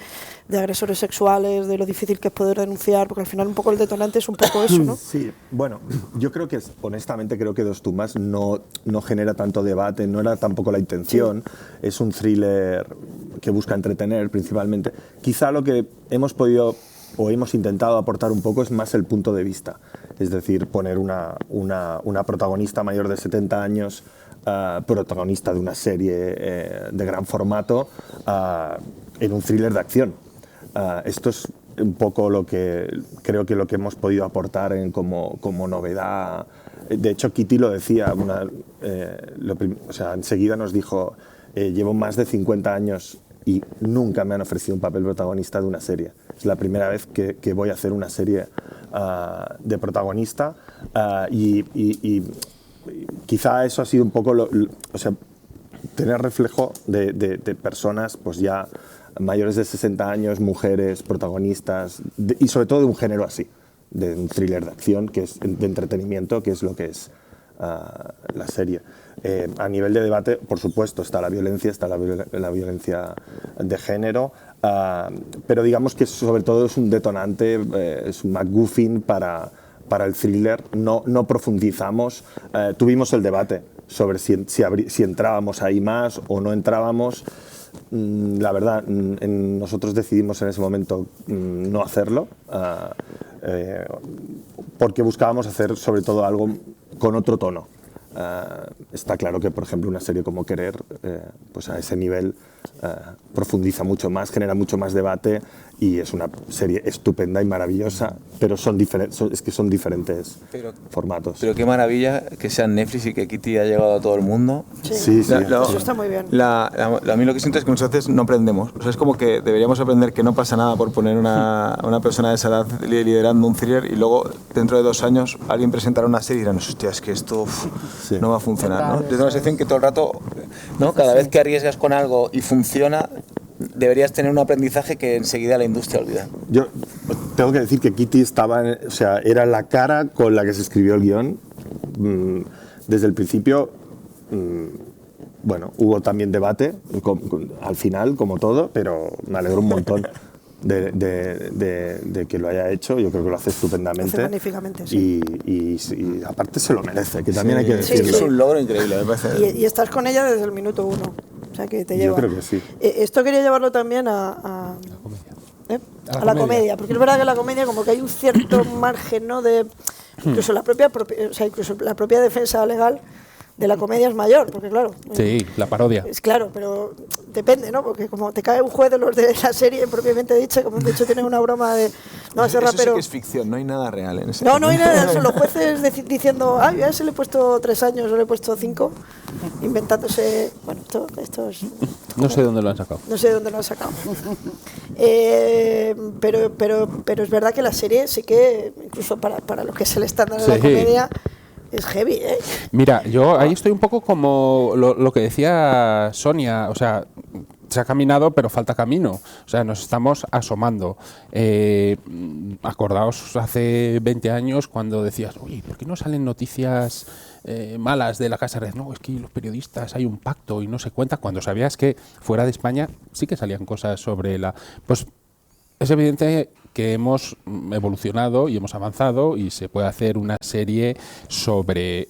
agresores sexuales, de lo difícil que es poder denunciar, porque al final un poco el detonante es un poco eso, ¿no? Sí, bueno, yo creo que, honestamente, creo que Dos tumbas no genera tanto debate, no era tampoco la intención. Es un thriller que busca entretener, principalmente. Quizá lo que hemos podido o hemos intentado aportar un poco es más el punto de vista. Es decir, poner una protagonista mayor de 70 años, protagonista de una serie de gran formato, en un thriller de acción. Esto es un poco lo que creo que lo que hemos podido aportar como novedad. De hecho, Kitty lo decía, enseguida nos dijo, llevo más de 50 años y nunca me han ofrecido un papel protagonista de una serie. Es la primera vez que voy a hacer una serie de protagonista y quizá eso ha sido un poco, tener reflejo de personas pues ya mayores de 60 años, mujeres, protagonistas, y sobre todo de un género así, de un thriller de acción, que es de entretenimiento, que es lo que es la serie. A nivel de debate, por supuesto, está la violencia de género, pero digamos que sobre todo es un detonante, es un MacGuffin para el thriller. No profundizamos. Tuvimos el debate sobre si entrábamos ahí más o no entrábamos. La verdad, nosotros decidimos en ese momento no hacerlo, porque buscábamos hacer sobre todo algo con otro tono. Está claro que, por ejemplo, una serie como Querer, pues a ese nivel profundiza mucho más, genera mucho más debate y es una serie estupenda y maravillosa, pero son diferentes formatos. Pero qué maravilla que sea Netflix y que Kitty ha llegado a todo el mundo. Sí. Eso está muy bien. A mí lo que siento es que muchas veces no aprendemos. O sea, es como que deberíamos aprender que no pasa nada por poner una persona de esa edad liderando un thriller y luego dentro de 2 años alguien presentará una serie y dirán, hostia, es que esto no va a funcionar, ¿no? Yo tengo la sensación que todo el rato, ¿no? Cada vez que arriesgas con algo y funciona, deberías tener un aprendizaje que enseguida la industria olvida. Yo tengo que decir que Kitty era la cara con la que se escribió el guión. Desde el principio, bueno, hubo también debate al final, como todo, pero me alegro un montón de que lo haya hecho. Yo creo que lo hace estupendamente. Lo hace magníficamente, sí. Y aparte se lo merece, que también hay que decirlo. Es un logro increíble, me parece. Y estás con ella desde el minuto 1. O sea, que te lleva. Yo creo que sí. Esto quería llevarlo también a la comedia, porque es verdad que la comedia como que hay un cierto margen, ¿no? Incluso la propia defensa legal de la comedia es mayor, porque claro... Sí, la parodia. Es claro, pero depende, ¿no? Porque como te cae un juez de los de la serie propiamente dicha, como de hecho tienen una broma de... No, ese rapero... Eso sí que es ficción, no hay nada real en ese... No hay nada, son los jueces diciendo, yo a ese le he puesto 3 años o le he puesto 5, inventándose... Bueno, esto es... No sé dónde lo han sacado. No sé dónde lo han sacado. Pero es verdad que la serie sí que, incluso para lo que es el estándar de la comedia... Es heavy, ¿eh? Mira, yo ahí estoy un poco como lo que decía Sonia, o sea, se ha caminado pero falta camino, o sea, nos estamos asomando. Acordaos hace 20 años cuando decías, oye, ¿por qué no salen noticias malas de la Casa Real? No, es que los periodistas hay un pacto y no se cuenta, cuando sabías que fuera de España sí que salían cosas sobre pues es evidente que hemos evolucionado y hemos avanzado y se puede hacer una serie sobre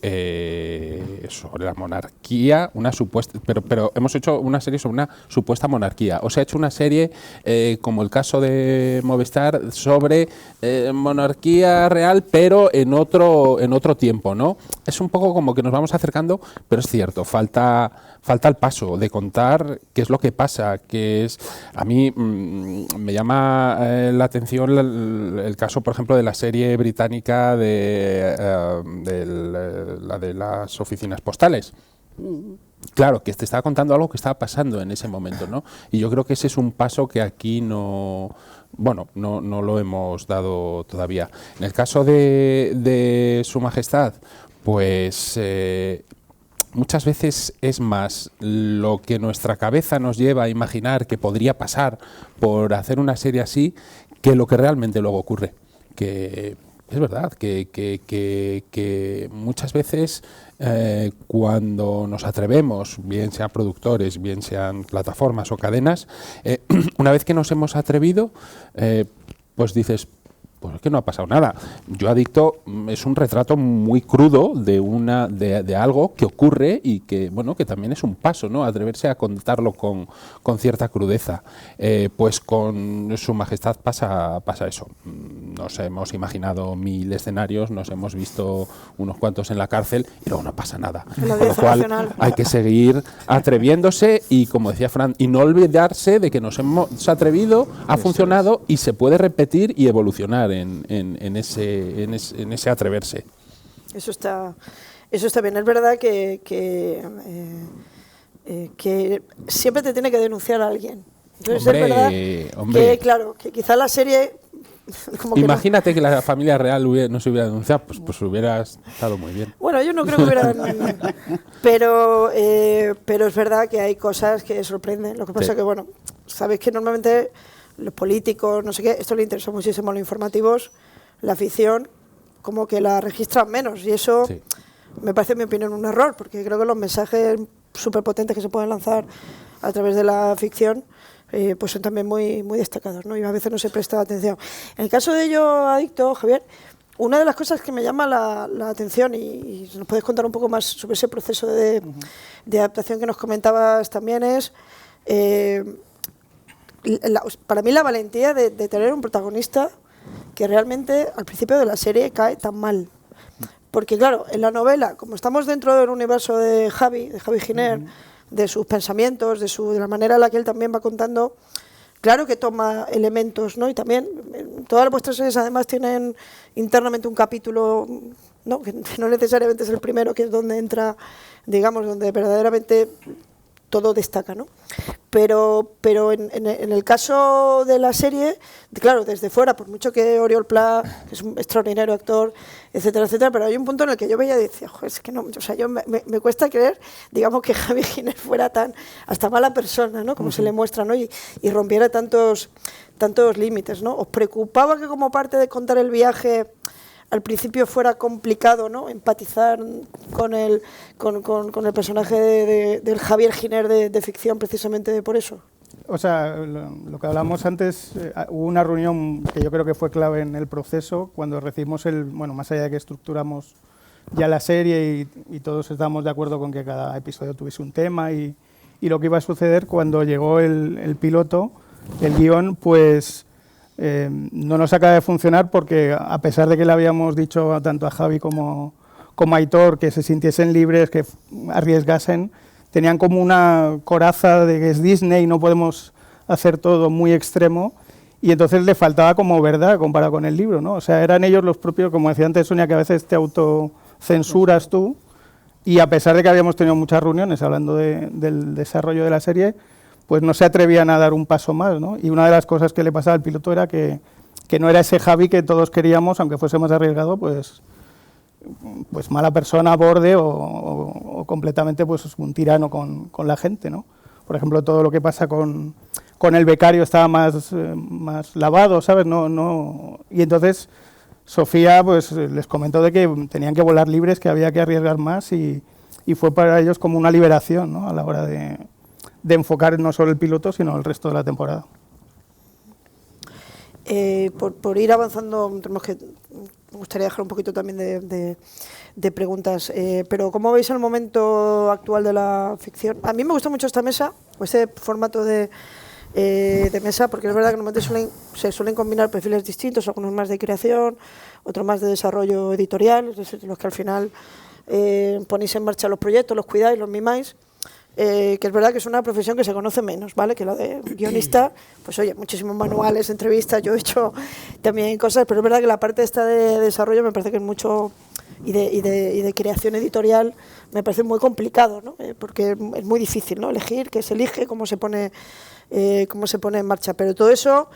la monarquía, una supuesta, pero hemos hecho una serie sobre una supuesta monarquía. O se ha hecho una serie, como el caso de Movistar, sobre monarquía real, pero en otro tiempo, ¿no? Es un poco como que nos vamos acercando, pero es cierto, falta el paso de contar qué es lo que pasa, a mí me llama la atención el caso, por ejemplo, de la serie británica la de las oficinas postales. claro, que te estaba contando algo que estaba pasando en ese momento, ¿no? Y yo creo que ese es un paso que aquí no lo hemos dado todavía. En el caso de Su Majestad, pues muchas veces es más lo que nuestra cabeza nos lleva a imaginar que podría pasar por hacer una serie así, que lo que realmente luego ocurre. Que es verdad que muchas veces cuando nos atrevemos, bien sean productores, bien sean plataformas o cadenas, una vez que nos hemos atrevido, pues dices, pues es que no ha pasado nada. Yo Adicto es un retrato muy crudo de algo que ocurre y que, bueno, que también es un paso, ¿no? Atreverse a contarlo con cierta crudeza. Pues con Su Majestad pasa eso. Nos hemos imaginado 1000 escenarios, nos hemos visto unos cuantos en la cárcel y luego no pasa nada. Con lo cual hay que seguir atreviéndose y, como decía Fran, y no olvidarse de que nos hemos atrevido, ha funcionado y se puede repetir y evolucionar en ese atreverse. Eso está bien. Es verdad que siempre te tiene que denunciar a alguien. Entonces, es verdad que, claro, que quizá la serie... Imagínate que la familia real no se hubiera denunciado, pues hubiera estado muy bien. Bueno, yo no creo que hubiera... pero es verdad que hay cosas que sorprenden. Lo que pasa que, bueno, sabéis que normalmente los políticos, no sé qué, esto le interesa muchísimo a los informativos, la ficción, como que la registran menos. Y eso me parece, en mi opinión, un error, porque creo que los mensajes súper potentes que se pueden lanzar a través de la ficción pues son también muy, muy destacados, ¿no? Y a veces no se presta atención. En el caso de Yo Adicto, Javier, una de las cosas que me llama la atención, y nos puedes contar un poco más sobre ese proceso de adaptación que nos comentabas también, es para mí la valentía de tener un protagonista que realmente al principio de la serie cae tan mal. Porque claro, en la novela, como estamos dentro del universo de Javi Giner, de sus pensamientos, de la manera en la que él también va contando, claro que toma elementos, ¿no? Y también todas vuestras series además tienen internamente un capítulo, ¿no? Que no necesariamente es el primero, que es donde entra, digamos, donde verdaderamente todo destaca, ¿no? Pero en el caso de la serie, claro, desde fuera, por mucho que Oriol Pla, que es un extraordinario actor, etcétera, etcétera, pero hay un punto en el que yo veía y decía, joder, es que no, o sea, me cuesta creer, digamos, que Javi Giner fuera tan, hasta mala persona, ¿no? Como se le muestra, ¿no? Y rompiera tantos límites, ¿no? ¿Os preocupaba que como parte de contar el viaje al principio fuera complicado, ¿no? Empatizar con el personaje del Javier Giner de ficción, precisamente por eso? O sea, lo que hablamos antes, hubo una reunión que yo creo que fue clave en el proceso, cuando recibimos bueno, más allá de que estructuramos ya la serie y todos estábamos de acuerdo con que cada episodio tuviese un tema y lo que iba a suceder cuando llegó el piloto, el guión, pues no nos acaba de funcionar porque a pesar de que le habíamos dicho tanto a Javi como a Aitor que se sintiesen libres, que arriesgasen, tenían como una coraza de que es Disney, no podemos hacer todo muy extremo, y entonces le faltaba como verdad comparado con el libro, ¿no? O sea, eran ellos los propios, como decía antes Sonia, que a veces te autocensuras tú, y a pesar de que habíamos tenido muchas reuniones hablando del desarrollo de la serie, pues no se atrevían a dar un paso más, ¿no? Y una de las cosas que le pasaba al piloto era que no era ese Javi que todos queríamos, aunque fuese más arriesgado, pues mala persona, borde o completamente pues un tirano con la gente, ¿no? Por ejemplo, todo lo que pasa con el becario estaba más lavado, ¿sabes? No, y entonces Sofía pues les comentó de que tenían que volar libres, que había que arriesgar más y fue para ellos como una liberación, ¿no? A la hora de enfocar no solo el piloto, sino el resto de la temporada. Por ir avanzando, me gustaría dejar un poquito también de preguntas, pero ¿cómo veis el momento actual de la ficción? A mí me gusta mucho esta mesa, o este formato de mesa, porque es verdad que normalmente se suelen combinar perfiles distintos, algunos más de creación, otros más de desarrollo editorial, es decir, los que al final ponéis en marcha los proyectos, los cuidáis, los mimáis. Que es verdad que es una profesión que se conoce menos, ¿vale? Que la de guionista, pues oye, muchísimos manuales, entrevistas, yo he hecho también cosas, pero es verdad que la parte esta de desarrollo me parece que es mucho y de creación editorial me parece muy complicado, ¿no? Porque es muy difícil, ¿no? Elegir qué se elige, cómo se pone en marcha. Pero todo eso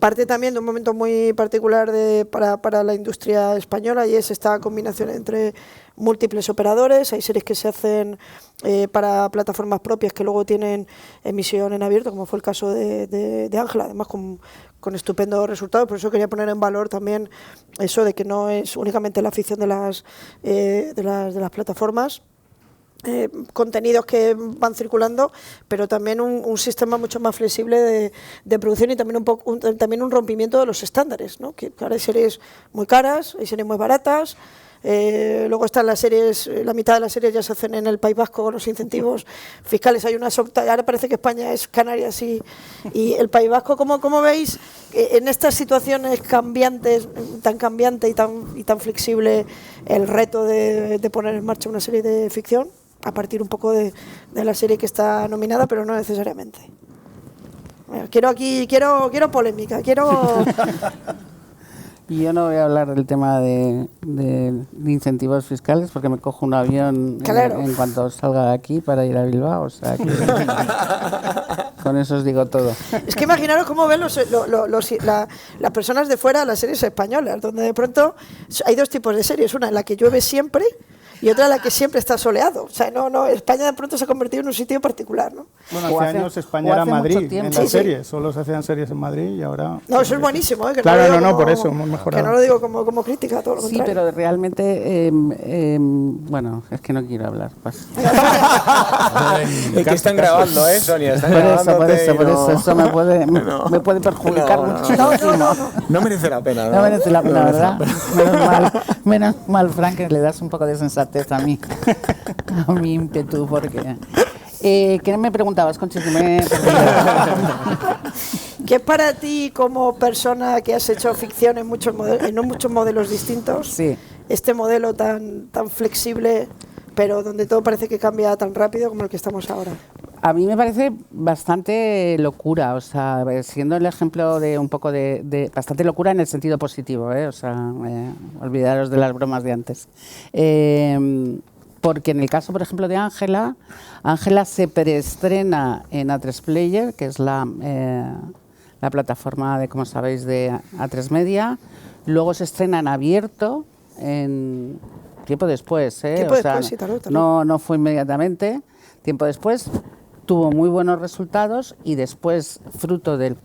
parte también de un momento muy particular para la industria española, y es esta combinación entre múltiples operadores. Hay series que se hacen para plataformas propias que luego tienen emisión en abierto, como fue el caso de Ángela, además con estupendos resultados. Por eso quería poner en valor también eso de que no es únicamente la afición de las plataformas, contenidos que van circulando, pero también un sistema mucho más flexible de producción, y también también un rompimiento de los estándares, ¿no? Que ahora hay series muy caras, hay series muy baratas. Luego están las series, la mitad de las series ya se hacen en el País Vasco con los incentivos fiscales. Hay ahora parece que España es Canarias y el País Vasco. ¿Cómo veis en estas situaciones cambiantes, tan cambiante y tan flexible, el reto de poner en marcha una serie de ficción a partir un poco de la serie que está nominada, pero no necesariamente? Quiero polémica, Yo no voy a hablar del tema de incentivos fiscales, porque me cojo un avión en cuanto salga de aquí para ir a Bilbao, o sea que con eso os digo todo. Es que imaginaros cómo ven las personas de fuera las series españolas, donde de pronto hay dos tipos de series, una en la que llueve siempre y otra en la que siempre está soleado. O sea, España de pronto se ha convertido en un sitio particular, ¿no? Bueno, hace años España era Madrid en las series, solo se hacían series en Madrid y ahora... No, eso es buenísimo, ¿eh? Que claro, no, por eso hemos mejorado. Que no lo digo como crítica, todo lo contrario. Sí, pero realmente, bueno, es que no quiero hablar. Es que están grabando, Sonia, están por eso me puede perjudicar muchísimo. No merece la pena, ¿no? No merece la pena, ¿verdad? Menos mal, Frank, que le das un poco de sensatez a mi ímpetu, porque... ¿Qué me preguntabas, Conchi? ¿Qué es para ti, como persona que has hecho ficción en muchos modelos distintos, sí, este modelo tan flexible, pero donde todo parece que cambia tan rápido como el que estamos ahora? A mí me parece bastante locura, o sea, siendo el ejemplo de un poco de bastante locura en el sentido positivo, o sea, olvidaros de las bromas de antes. Porque en el caso, por ejemplo, de Ángela se preestrena en A3 Player, que es la plataforma, como sabéis, de A3 Media. Luego se estrena en abierto, tiempo después. Tiempo después, sí, tardó. No fue inmediatamente. Tiempo después tuvo muy buenos resultados, y después, fruto del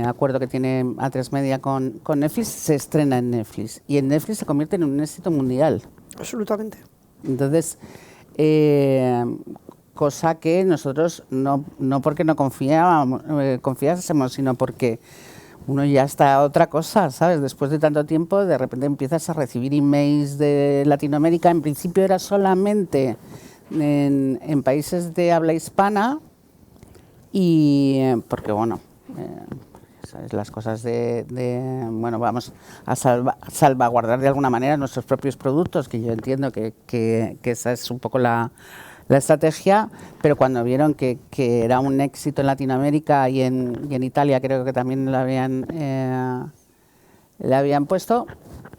acuerdo que tiene A3 Media con Netflix, se estrena en Netflix, y en Netflix se convierte en un éxito mundial. Absolutamente. Entonces, cosa que nosotros no porque no confiásemos, sino porque uno ya está a otra cosa, ¿sabes? Después de tanto tiempo, de repente empiezas a recibir emails de Latinoamérica. En principio era solamente en países de habla hispana, y porque bueno, ¿sabes? Las cosas bueno, vamos a salvaguardar de alguna manera nuestros propios productos, que yo entiendo que esa es un poco la estrategia, pero cuando vieron que era un éxito en Latinoamérica y en Italia, creo que también la habían puesto,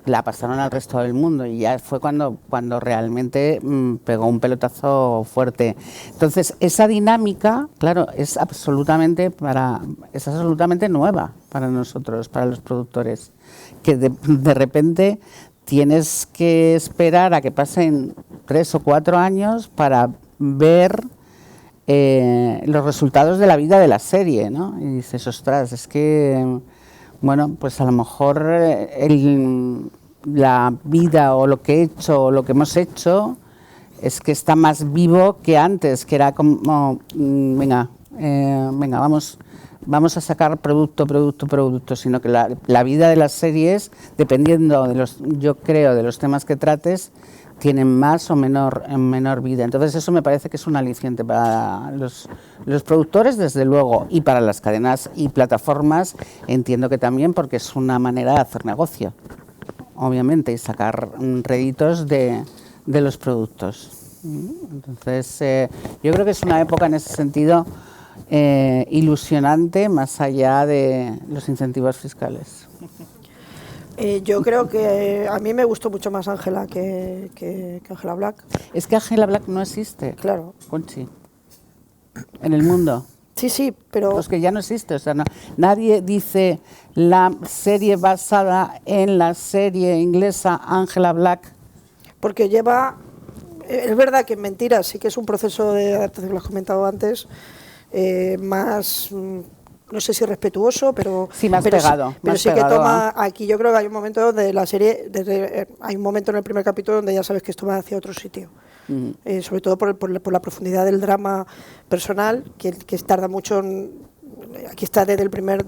la pasaron al resto del mundo, y ya fue cuando realmente pegó un pelotazo fuerte. Entonces, esa dinámica, claro, es absolutamente nueva para nosotros, para los productores, que de repente tienes que esperar a que pasen 3 o 4 años para ver los resultados de la vida de la serie, ¿no? Y dices, ostras, es que... Bueno, pues a lo mejor la vida o lo que he hecho o lo que hemos hecho es que está más vivo que antes, que era como, venga, vamos a sacar producto, sino que la vida de las series, dependiendo yo creo, de los temas que trates, tienen más o menor vida. Entonces eso me parece que es un aliciente para los productores, desde luego, y para las cadenas y plataformas, entiendo que también, porque es una manera de hacer negocio, obviamente, y sacar réditos de los productos. Entonces yo creo que es una época en ese sentido ilusionante, más allá de los incentivos fiscales. Yo creo que a mí me gustó mucho más Ángela que Ángela Black. Es que Ángela Black no existe, Claro. Conchi, en el mundo. Sí, pero... Pues que ya no existe, o sea, nadie dice la serie basada en la serie inglesa Ángela Black. Porque lleva... Es verdad que en Mentiras sí que es un proceso de adaptación, que lo has comentado antes, más... no sé si respetuoso, pero... Sí, más pero pegado. Sí, pero más sí pegado que toma... Aquí yo creo que hay un momento donde la serie... hay un momento en el primer capítulo donde ya sabes que esto va hacia otro sitio. Sobre todo por la profundidad del drama personal, que tarda mucho en... Aquí está desde el primer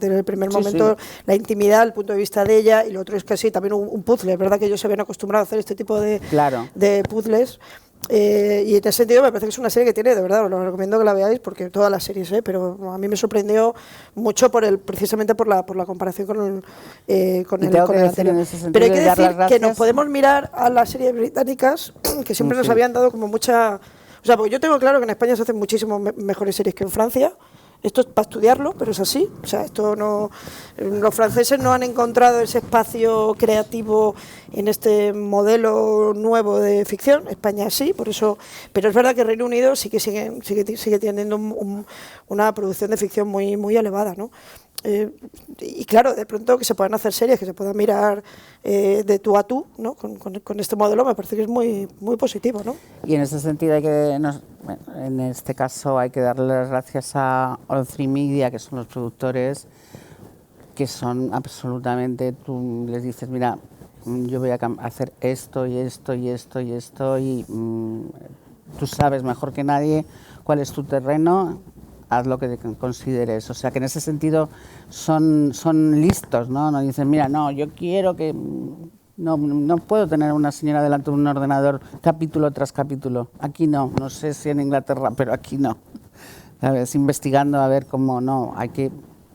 momento, sí. La intimidad, el punto de vista de ella, y lo otro es casi también un puzzle. Es verdad que ellos se habían acostumbrado a hacer este tipo de puzzles. Y en ese sentido me parece que es una serie que tiene, de verdad, os lo recomiendo que la veáis, porque todas las series, pero a mí me sorprendió mucho precisamente por la comparación con el anterior. Pero hay que decir que nos podemos mirar a las series británicas, que siempre nos habían dado como mucha... O sea, porque yo tengo claro que en España se hacen muchísimo mejores series que en Francia. Esto es para estudiarlo, pero es así. O sea, esto no, los franceses no han encontrado ese espacio creativo en este modelo nuevo de ficción. España sí, por eso. Pero es verdad que Reino Unido sí que sigue teniendo una producción de ficción muy, muy elevada, ¿no? Y claro, de pronto que se puedan hacer series, que se puedan mirar de tú a tú, ¿no? Con este modelo me parece que es muy, muy positivo, ¿no? Y en ese sentido en este caso hay que darle las gracias a All3 Media, que son los productores, que son absolutamente, tú les dices, mira, yo voy a hacer esto y esto y esto y esto, y tú sabes mejor que nadie cuál es tu terreno, haz lo que consideres. O sea, que en ese sentido son listos, ¿no? No dicen, mira, no, yo quiero que... No puedo tener a una señora delante de un ordenador capítulo tras capítulo. Aquí no sé si en Inglaterra, pero aquí no. ¿Sabes? Investigando a ver cómo no. Hay que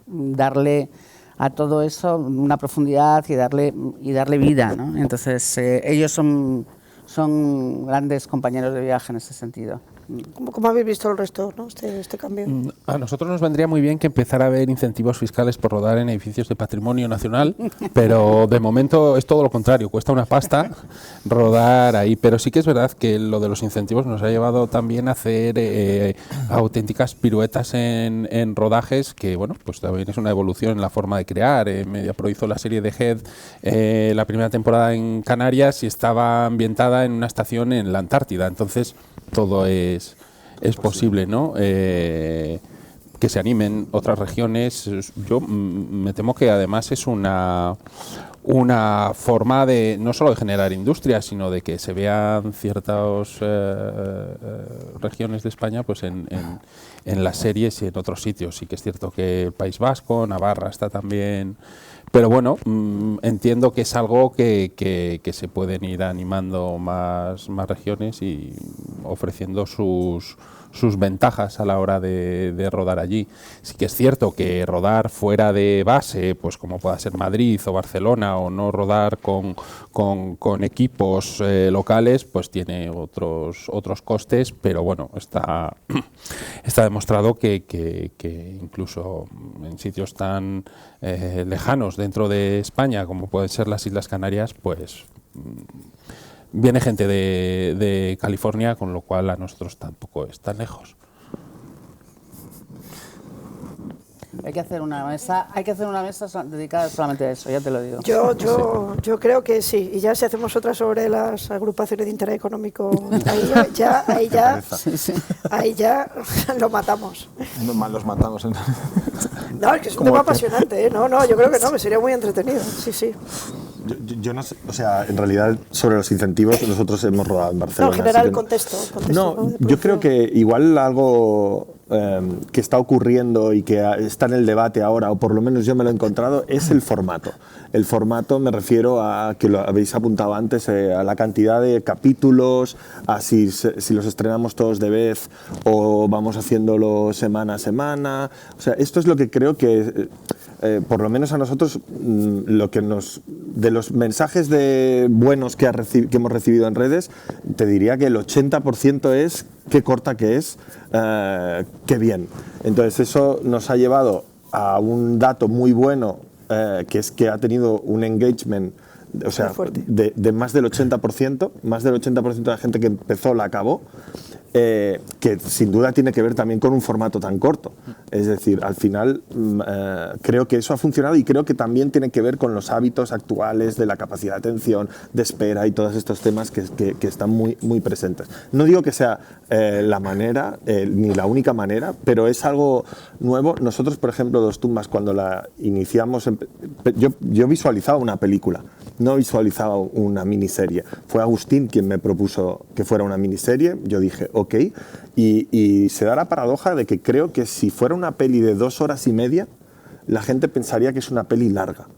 darle a todo eso una profundidad y darle vida, ¿no? Entonces, ellos son grandes compañeros de viaje en ese sentido. ¿Cómo habéis visto el resto, ¿no? este cambio? A nosotros nos vendría muy bien que empezara a haber incentivos fiscales por rodar en edificios de patrimonio nacional, pero de momento es todo lo contrario, cuesta una pasta rodar ahí, pero sí que es verdad que lo de los incentivos nos ha llevado también a hacer auténticas piruetas en rodajes, que bueno, pues también es una evolución en la forma de crear. Mediapro hizo la serie de Head, la primera temporada en Canarias, y estaba ambientada en una estación en la Antártida, entonces todo es posible, ¿no? Que se animen otras regiones. Yo me temo que además es una forma de no solo de generar industria, sino de que se vean ciertas regiones de España pues en las series y en otros sitios. Sí que es cierto que el País Vasco, Navarra está también... Pero bueno, entiendo que es algo que se pueden ir animando más regiones y ofreciendo sus ventajas a la hora de rodar allí. Sí que es cierto que rodar fuera de base, pues como pueda ser Madrid o Barcelona, o no rodar con equipos locales, pues tiene otros costes, pero bueno, está demostrado que incluso en sitios tan lejanos dentro de España como pueden ser las Islas Canarias, pues viene gente de California, con lo cual a nosotros tampoco es tan lejos. Hay que hacer una mesa dedicada solamente a eso, ya te lo digo. Yo creo que sí, y ya si hacemos otra sobre las agrupaciones de interés económico, ahí ya lo matamos. No, los matamos. No, es que es un tema apasionante, ¿eh? No, yo creo que no, me sería muy entretenido, sí. Yo no sé, o sea, en realidad sobre los incentivos nosotros hemos rodado en Barcelona. No, en general el contexto. No, yo creo que igual algo que está ocurriendo y que está en el debate ahora, o por lo menos yo me lo he encontrado, es el formato. El formato me refiero a, que lo habéis apuntado antes, a la cantidad de capítulos, a si los estrenamos todos de vez o vamos haciéndolo semana a semana. O sea, esto es lo que creo que... por lo menos a nosotros, lo que de los mensajes buenos que hemos recibido en redes, te diría que el 80% es qué corta que es, qué bien. Entonces eso nos ha llevado a un dato muy bueno, que es que ha tenido un engagement o sea, Muy fuerte. de más del 80%, más del 80% de la gente que empezó la acabó, que sin duda tiene que ver también con un formato tan corto. Es decir, al final creo que eso ha funcionado y creo que también tiene que ver con los hábitos actuales de la capacidad de atención, de espera y todos estos temas que están muy presentes. No digo que sea la manera, ni la única manera, pero es algo nuevo. Nosotros, por ejemplo, Dos Tumbas, cuando la iniciamos, yo visualizaba una película, no visualizaba una miniserie. Fue Agustín quien me propuso que fuera una miniserie, yo dije, ok, y se da la paradoja de que creo que si fuera una peli de 2 horas y media, la gente pensaría que es una peli larga.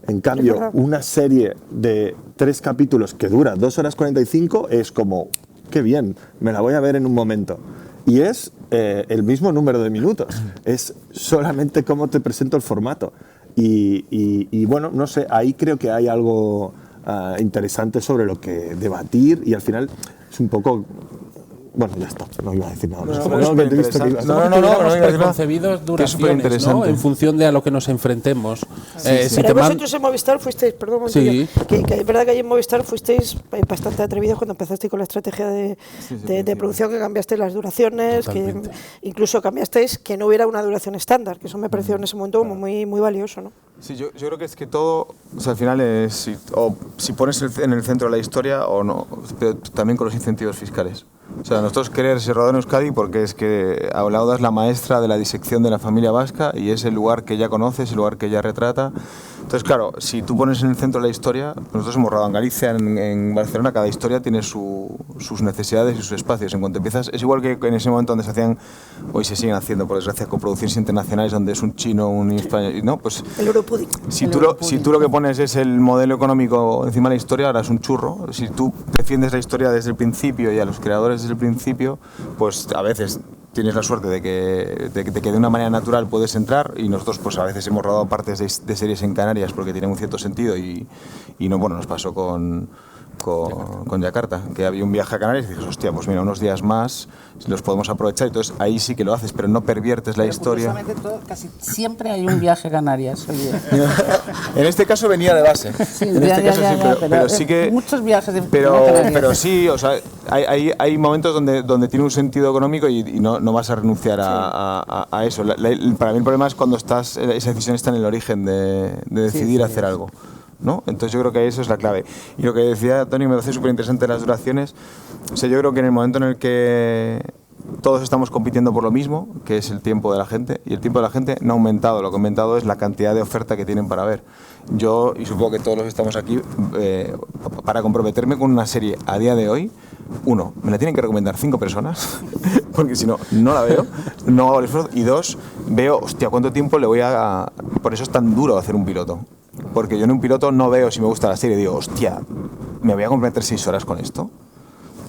En cambio, una serie de 3 capítulos que dura 2 horas 45 es como, qué bien, me la voy a ver en un momento. Y es el mismo número de minutos, es solamente cómo te presento el formato. Y bueno, no sé, ahí creo que hay algo interesante sobre lo que debatir y al final es un poco... Bueno, ya está, no iba a decir nada más. Preconcebidos duraciones, ¿no? En función de a lo que nos enfrentemos. Pero vosotros en Movistar fuisteis, perdón, sí. que es verdad que ahí en Movistar fuisteis bastante atrevidos cuando empezasteis con la estrategia de producción, que cambiasteis las duraciones, totalmente. Que incluso cambiasteis que no hubiera una duración estándar, que eso me pareció en ese momento como muy valioso, ¿no? Sí, yo creo que es que todo, o sea, al final es si pones en el centro la historia o no, pero también con los incentivos fiscales. O sea, nosotros querer ser rodado en Euskadi porque es que Aulauda es la maestra de la disección de la familia vasca y es el lugar que ella conoce, es el lugar que ella retrata. Entonces, claro, si tú pones en el centro la historia, nosotros hemos rodado en Galicia, en Barcelona, cada historia tiene sus necesidades y sus espacios. En cuanto empiezas, es igual que en ese momento donde se hacían, hoy se siguen haciendo, por desgracia, coproducciones internacionales donde es un chino, un español, ¿no? Pues el Europudding. Si tú lo que pones es el modelo económico encima de la historia, ahora es un churro. Si tú defiendes la historia desde el principio y a los creadores desde el principio, pues a veces tienes la suerte de que de una manera natural puedes entrar, y nosotros pues a veces hemos rodado partes de series en Canarias porque tienen un cierto sentido y no, bueno, nos pasó con Yakarta, que había un viaje a Canarias y dices, hostia, pues mira, unos días más los podemos aprovechar, entonces ahí sí que lo haces, pero no perviertes la historia. Casi siempre hay un viaje a Canarias. En este caso venía de base. Sí, en este caso sí, pero sí que... Muchos viajes de pero sí, o sea, hay momentos donde tiene un sentido económico y no vas a renunciar a eso. Para mí el problema es cuando esa decisión está en el origen de decidir hacer algo, ¿no? Entonces yo creo que eso es la clave. Y lo que decía Tony me parece súper interesante las duraciones. O sea, yo creo que en el momento en el que todos estamos compitiendo por lo mismo, que es el tiempo de la gente, y el tiempo de la gente no ha aumentado, lo que ha aumentado es la cantidad de oferta que tienen para ver. Yo, y supongo que todos los que estamos aquí, para comprometerme con una serie a día de hoy, uno, me la tienen que recomendar 5 personas, porque si no, no la veo, no hago el esfuerzo, y 2, veo, hostia, ¿cuánto tiempo le voy a...? Por eso es tan duro hacer un piloto, porque yo en un piloto no veo si me gusta la serie, digo, hostia, ¿me voy a comprometer 6 horas con esto?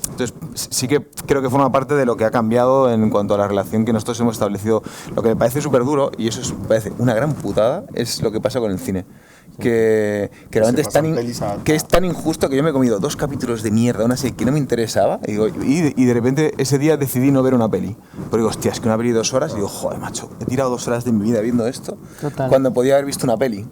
Entonces, sí que creo que forma parte de lo que ha cambiado en cuanto a la relación que nosotros hemos establecido. Lo que me parece súper duro, y eso me parece una gran putada, es lo que pasa con el cine. Que realmente es tan injusto que yo me he comido 2 capítulos de mierda, una serie que no me interesaba, y de repente ese día decidí no ver una peli. Pero digo, hostia, es que una peli de 2 horas, y digo, joder, macho, he tirado 2 horas de mi vida viendo esto, cuando podía haber visto una peli.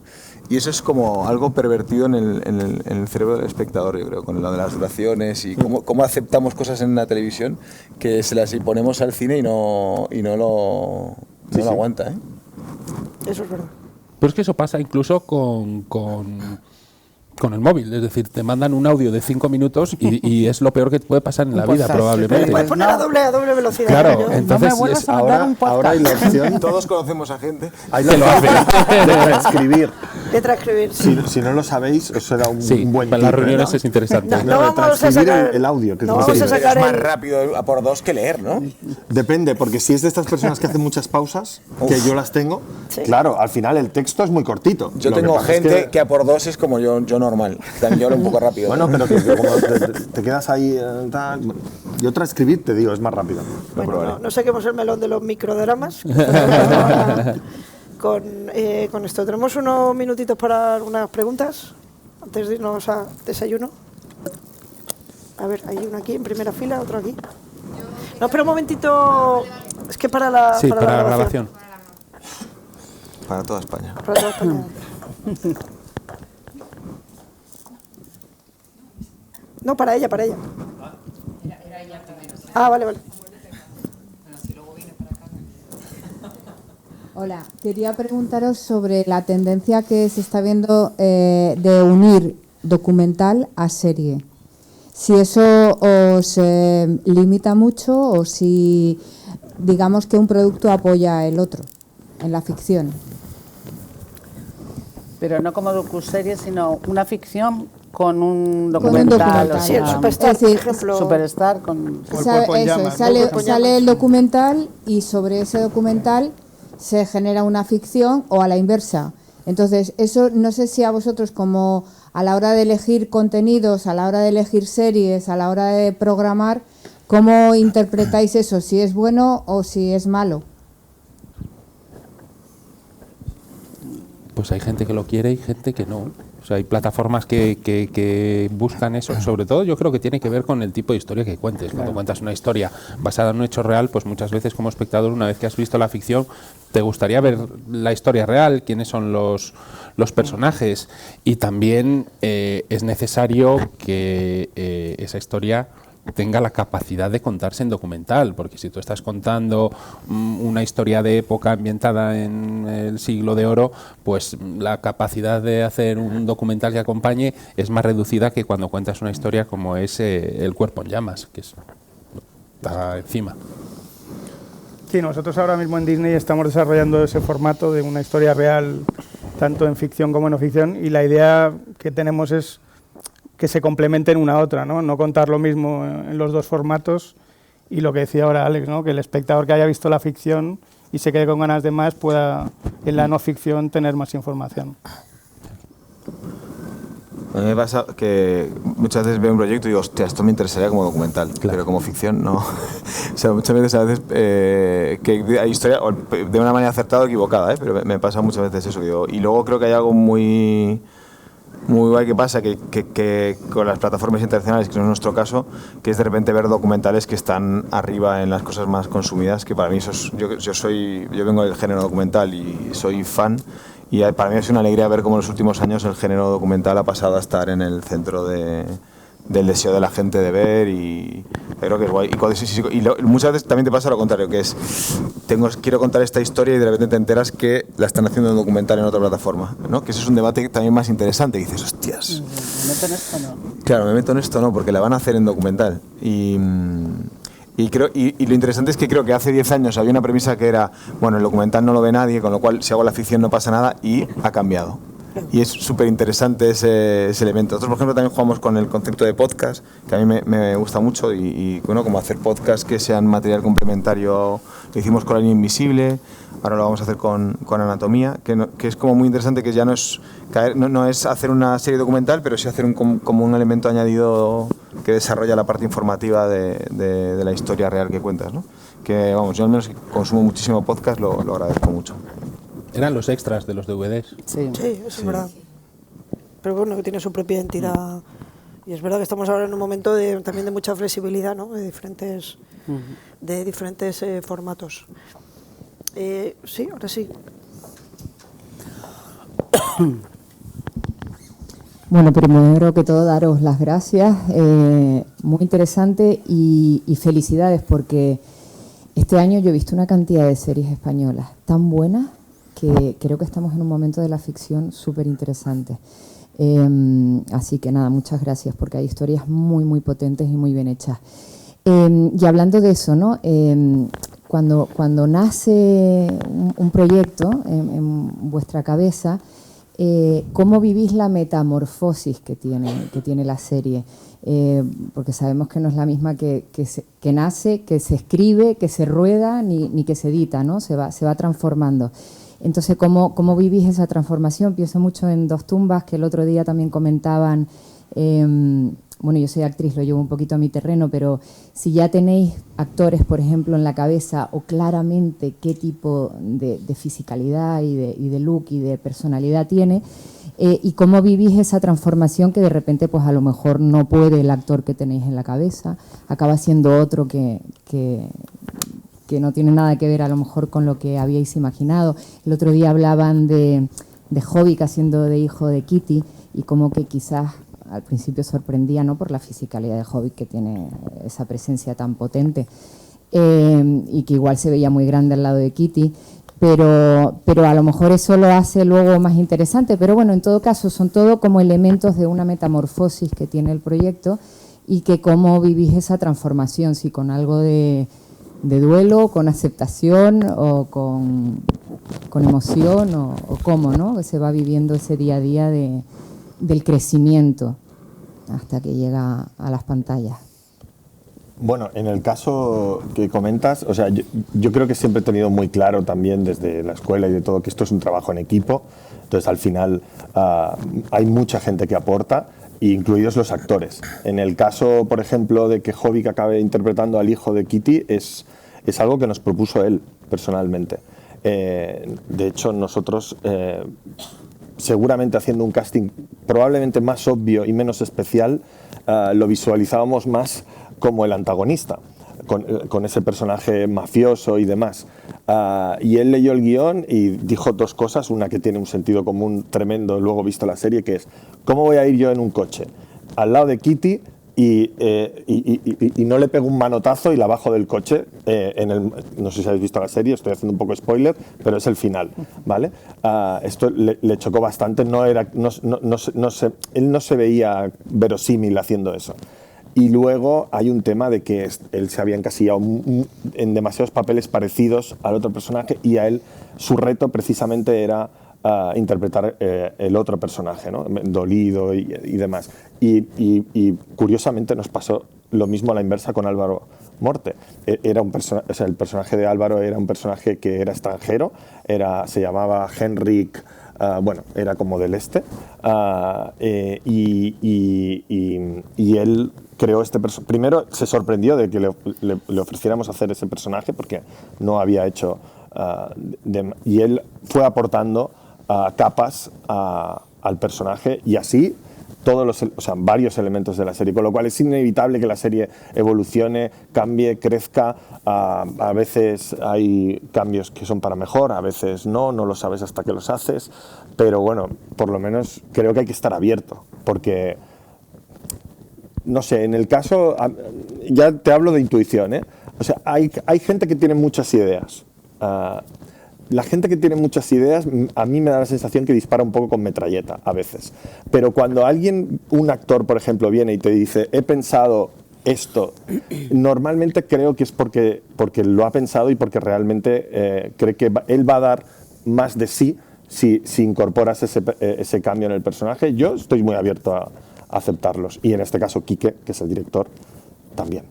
Y eso es como algo pervertido en el cerebro del espectador, yo creo, con lo de las duraciones y cómo aceptamos cosas en la televisión que se las imponemos al cine y no lo aguanta, ¿eh? Eso es verdad. Pero es que eso pasa incluso con el móvil, es decir, te mandan un audio de 5 minutos y es lo peor que puede pasar en la vida, probablemente. Puedes poner a doble velocidad. Claro, entonces ahora hay la opción. Todos conocemos a gente. Hay la opción de transcribir. De transcribir. Si no lo sabéis, os será un buen para tip, las reuniones ¿no? es interesante. No vamos a transcribir sacar el audio. Que no vamos a sacar es más rápido a por 2 que leer, ¿no? Depende, porque si es de estas personas que hacen muchas pausas, que yo las tengo, sí. Claro, al final el texto es muy cortito. Yo tengo gente que a por 2 es como yo normal. También yo hablo un poco rápido. Bueno, pero que como te quedas ahí, tal, yo transcribir, te digo, es más rápido. Bueno, no saquemos el melón de los microdramas. Con esto, tenemos unos minutitos para algunas preguntas antes de irnos a desayuno. A ver, hay uno aquí en primera fila, otro aquí. No, espera un momentito. Es que para la grabación. Para toda España. Para toda España. No, para ella, para ella. Era ella primero. Ah, vale, vale. Hola, quería preguntaros sobre la tendencia que se está viendo de unir documental a serie. Si eso os limita mucho o si digamos que un producto apoya el otro en la ficción. Pero no como docuserie, sino una ficción con un Con un documental. documental. Sí, el Superstar, Es decir, por ejemplo. Superstar con... O el Cuerpo en Eso, Llamas, ¿no? sale, Cuerpo en sale Llamas. el documental y sobre ese documental se genera una ficción o a la inversa. Entonces, eso no sé si a vosotros como a la hora de elegir contenidos, a la hora de elegir series, a la hora de programar, ¿cómo interpretáis eso? Si es bueno o si es malo. Pues hay gente que lo quiere y gente que no. O sea, hay plataformas que buscan eso. Sobre todo yo creo que tiene que ver con el tipo de historia que cuentes. Cuando cuentas una historia basada en un hecho real, pues muchas veces como espectador, una vez que has visto la ficción, te gustaría ver la historia real, quiénes son los personajes. Y también es necesario que esa historia tenga la capacidad de contarse en documental, porque si tú estás contando una historia de época ambientada en el siglo de oro, pues la capacidad de hacer un documental que acompañe es más reducida que cuando cuentas una historia como es El Cuerpo en Llamas, que está encima. Sí, nosotros ahora mismo en Disney estamos desarrollando ese formato de una historia real, tanto en ficción como en no ficción, y la idea que tenemos es que se complementen una a otra, ¿no? No contar lo mismo en los dos formatos, y lo que decía ahora Alex, ¿no? Que el espectador que haya visto la ficción y se quede con ganas de más pueda en la no ficción tener más información. A mí me pasa que muchas veces veo un proyecto y digo, hostia, esto me interesaría como documental, pero como ficción no. O sea, muchas veces que hay historia, de una manera acertada o equivocada, pero me pasa muchas veces eso. Digo, y luego creo que hay algo muy guay que pasa, que con las plataformas internacionales, que no es nuestro caso, que es de repente ver documentales que están arriba en las cosas más consumidas, que para mí eso es, yo vengo del género documental y soy fan, y para mí es una alegría ver cómo en los últimos años el género documental ha pasado a estar en el centro del deseo de la gente de ver, y creo que es guay. Y muchas veces también te pasa lo contrario, que es quiero contar esta historia y de repente te enteras que la están haciendo en documental en otra plataforma, ¿no? Que ese es un debate también más interesante, y dices, hostias. ¿Me meto en esto no? Claro, me meto en esto no, porque la van a hacer en documental. Y lo interesante es que creo que hace 10 años había una premisa que era, bueno, el documental no lo ve nadie, con lo cual si hago la ficción no pasa nada, y ha cambiado. Y es súper interesante ese elemento. Nosotros, por ejemplo, también jugamos con el concepto de podcast, que a mí me gusta mucho, y bueno, como hacer podcasts que sean material complementario. Lo hicimos con La Línea Invisible, ahora lo vamos a hacer con Anatomía, que es como muy interesante, que ya no es hacer una serie documental, pero sí hacer como un elemento añadido que desarrolla la parte informativa de la historia real que cuentas, ¿no? Que, vamos, yo al menos consumo muchísimo podcast, lo agradezco mucho. Eran los extras de los DVDs. Sí. Sí, eso es verdad. Pero bueno, que tiene su propia identidad. Y es verdad que estamos ahora en un momento también de mucha flexibilidad, ¿no? De diferentes formatos. Sí, ahora sí. Bueno, primero que todo daros las gracias, muy interesante y felicidades porque este año yo he visto una cantidad de series españolas tan buenas que creo que estamos en un momento de la ficción súper interesante. Así que nada, muchas gracias porque hay historias muy, muy potentes y muy bien hechas. Y hablando de eso, ¿no? Cuando nace un proyecto en vuestra cabeza, ¿cómo vivís la metamorfosis que tiene la serie? Porque sabemos que no es la misma que nace, que se escribe, que se rueda, ni que se edita, ¿no? Se va transformando. Entonces, ¿cómo vivís esa transformación? Pienso mucho en Dos tumbas, que el otro día también comentaban. Bueno, yo soy actriz, lo llevo un poquito a mi terreno, pero si ya tenéis actores, por ejemplo, en la cabeza o claramente qué tipo de fisicalidad y de look y de personalidad tiene, y cómo vivís esa transformación que de repente pues a lo mejor no puede el actor que tenéis en la cabeza, acaba siendo otro que no tiene nada que ver a lo mejor con lo que habíais imaginado. El otro día hablaban de Jobbik haciendo de hijo de Kitty y como que quizás al principio sorprendía, ¿no?, por la fisicalidad de Hobbit, que tiene esa presencia tan potente, y que igual se veía muy grande al lado de Kitty, pero a lo mejor eso lo hace luego más interesante. Pero bueno, en todo caso, son todo como elementos de una metamorfosis que tiene el proyecto, y que cómo vivís esa transformación, si con algo de duelo, con aceptación o con emoción, o cómo, ¿no?, se va viviendo ese día a día del crecimiento hasta que llega a las pantallas. Bueno, en el caso que comentas, o sea, yo creo que siempre he tenido muy claro también desde la escuela y de todo que esto es un trabajo en equipo. Entonces, al final hay mucha gente que aporta, incluidos los actores. En el caso, por ejemplo, de que Hobbit acabe interpretando al hijo de Kitty, es algo que nos propuso él personalmente. De hecho, nosotros, seguramente haciendo un casting probablemente más obvio y menos especial, lo visualizábamos más como el antagonista, con ese personaje mafioso y demás. Y él leyó el guión y dijo dos cosas, una que tiene un sentido común tremendo, luego visto la serie, que es: ¿cómo voy a ir yo en un coche al lado de Kitty y no le pego un manotazo y la bajo del coche? No sé si habéis visto la serie, estoy haciendo un poco spoiler, pero es el final, ¿vale? Esto le chocó bastante, él no se veía verosímil haciendo eso. Y luego hay un tema de que él se había encasillado en demasiados papeles parecidos al otro personaje, y a él su reto precisamente era interpretar el otro personaje, ¿no?, dolido y demás. Y curiosamente nos pasó lo mismo a la inversa con Álvaro Morte. El personaje de Álvaro era un personaje que era extranjero, se llamaba Henrik. Bueno, era como del este, y él creó este personaje. Primero se sorprendió de que le ofreciéramos hacer ese personaje, porque no había hecho, y él fue aportando capas al personaje, y así varios elementos de la serie, con lo cual es inevitable que la serie evolucione, cambie, crezca. A veces hay cambios que son para mejor, a veces no lo sabes hasta que los haces, pero bueno, por lo menos creo que hay que estar abierto, porque, no sé, en el caso, ya te hablo de intuición, ¿eh? O sea, hay gente que tiene muchas ideas. La gente que tiene muchas ideas, a mí me da la sensación que dispara un poco con metralleta a veces. Pero cuando un actor, por ejemplo, viene y te dice: he pensado esto, normalmente creo que es porque lo ha pensado y porque realmente cree que él va a dar más de sí si incorporas ese cambio en el personaje. Yo estoy muy abierto a aceptarlos. Y en este caso, Quique, que es el director, también.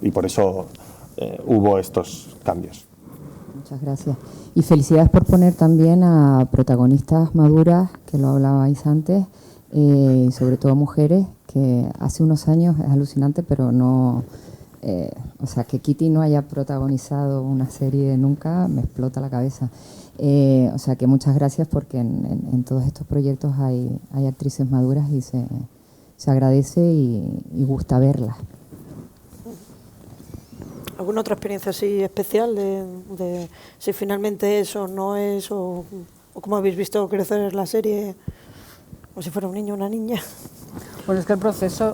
Y por eso hubo estos cambios. Muchas gracias. Y felicidades por poner también a protagonistas maduras, que lo hablabais antes, y sobre todo mujeres, que hace unos años es alucinante, pero no... o sea, que Kitty no haya protagonizado una serie nunca, me explota la cabeza. O sea, que muchas gracias, porque en todos estos proyectos hay actrices maduras, y se agradece y gusta verlas. ¿Alguna otra experiencia así especial de si finalmente eso no es, o cómo habéis visto crecer la serie, o si fuera un niño o una niña? Pues es que el proceso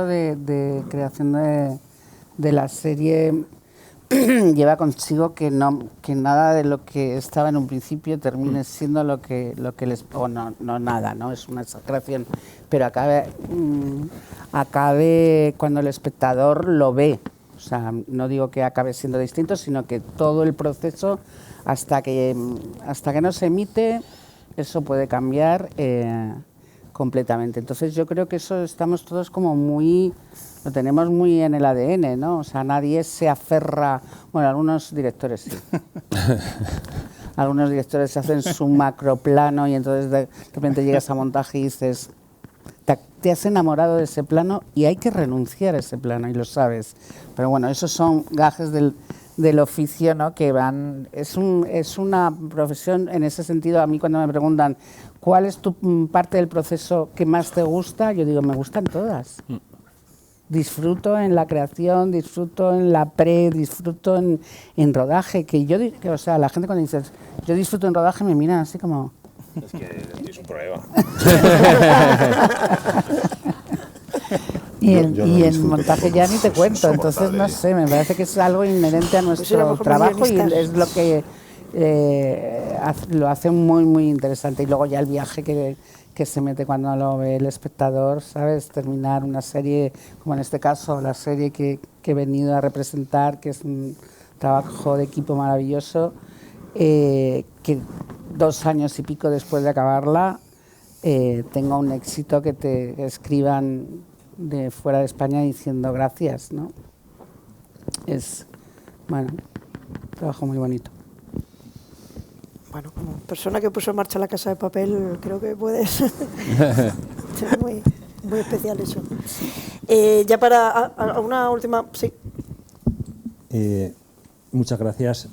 de creación de la serie lleva consigo que nada de lo que estaba en un principio termine siendo lo que les... o no nada, ¿no? Es una exageración, pero acabe cuando el espectador lo ve. O sea, no digo que acabe siendo distinto, sino que todo el proceso, hasta que no se emite, eso puede cambiar completamente. Entonces yo creo que eso estamos todos como lo tenemos muy en el ADN, ¿no? O sea, nadie se aferra, bueno, algunos directores sí. Algunos directores hacen su macroplano y entonces de repente llegas a montaje y dices... Te has enamorado de ese plano y hay que renunciar a ese plano, y lo sabes. Pero bueno, esos son gajes del oficio, ¿no? Que van... Es una profesión en ese sentido. A mí, cuando me preguntan cuál es tu parte del proceso que más te gusta, yo digo, me gustan todas. Disfruto en la creación, disfruto en la disfruto en rodaje. O sea, la gente cuando dices yo disfruto en rodaje me miran así como... Es que es un problema. Y Yo no el disfruto montaje con ya ni te es cuento, entonces no insoportable. sé, me parece que es algo inherente a nuestro éramos como trabajo y guionistas. es lo que lo hace muy, muy interesante. Y luego ya el viaje que se mete cuando lo ve el espectador, ¿sabes? Terminar una serie, como en este caso, la serie que he venido a representar, que es un trabajo de equipo maravilloso, que 2 años y pico después de acabarla, tenga un éxito que te escriban de fuera de España diciendo gracias, ¿no? Es, bueno, un trabajo muy bonito. Bueno, como persona que puso en marcha La Casa de Papel, creo que puede ser muy, muy especial eso. Ya para una última, sí. Muchas gracias.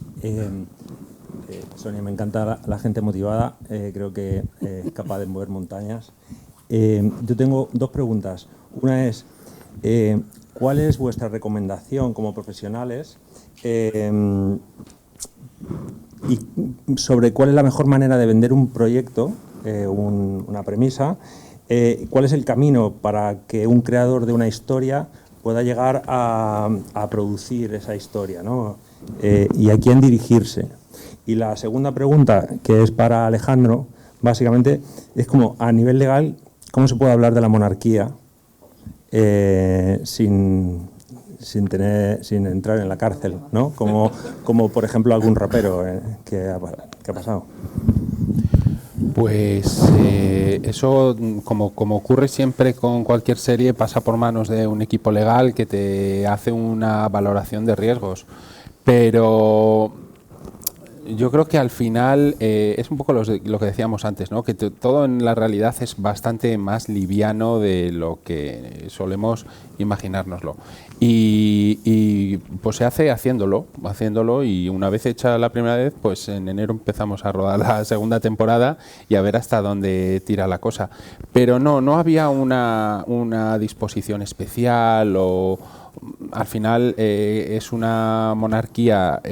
Sonia, me encanta la gente motivada, creo que es capaz de mover montañas. Yo tengo 2 preguntas. Una es, ¿cuál es vuestra recomendación como profesionales y sobre cuál es la mejor manera de vender un proyecto, una premisa? ¿Cuál es el camino para que un creador de una historia pueda llegar a producir esa historia, ¿no? Y a quién dirigirse? Y la segunda pregunta, que es para Alejandro, básicamente es como a nivel legal, ¿cómo se puede hablar de la monarquía sin entrar en la cárcel, ¿no? Como por ejemplo algún rapero que ha pasado. Pues eso, como ocurre siempre con cualquier serie, pasa por manos de un equipo legal que te hace una valoración de riesgos. Pero yo creo que al final es un poco lo que decíamos antes, ¿no? Que todo en la realidad es bastante más liviano de lo que solemos imaginárnoslo. Y pues se hace haciéndolo, y una vez hecha la primera vez, pues en enero empezamos a rodar la segunda temporada y a ver hasta dónde tira la cosa. Pero no había una disposición especial o al final es una monarquía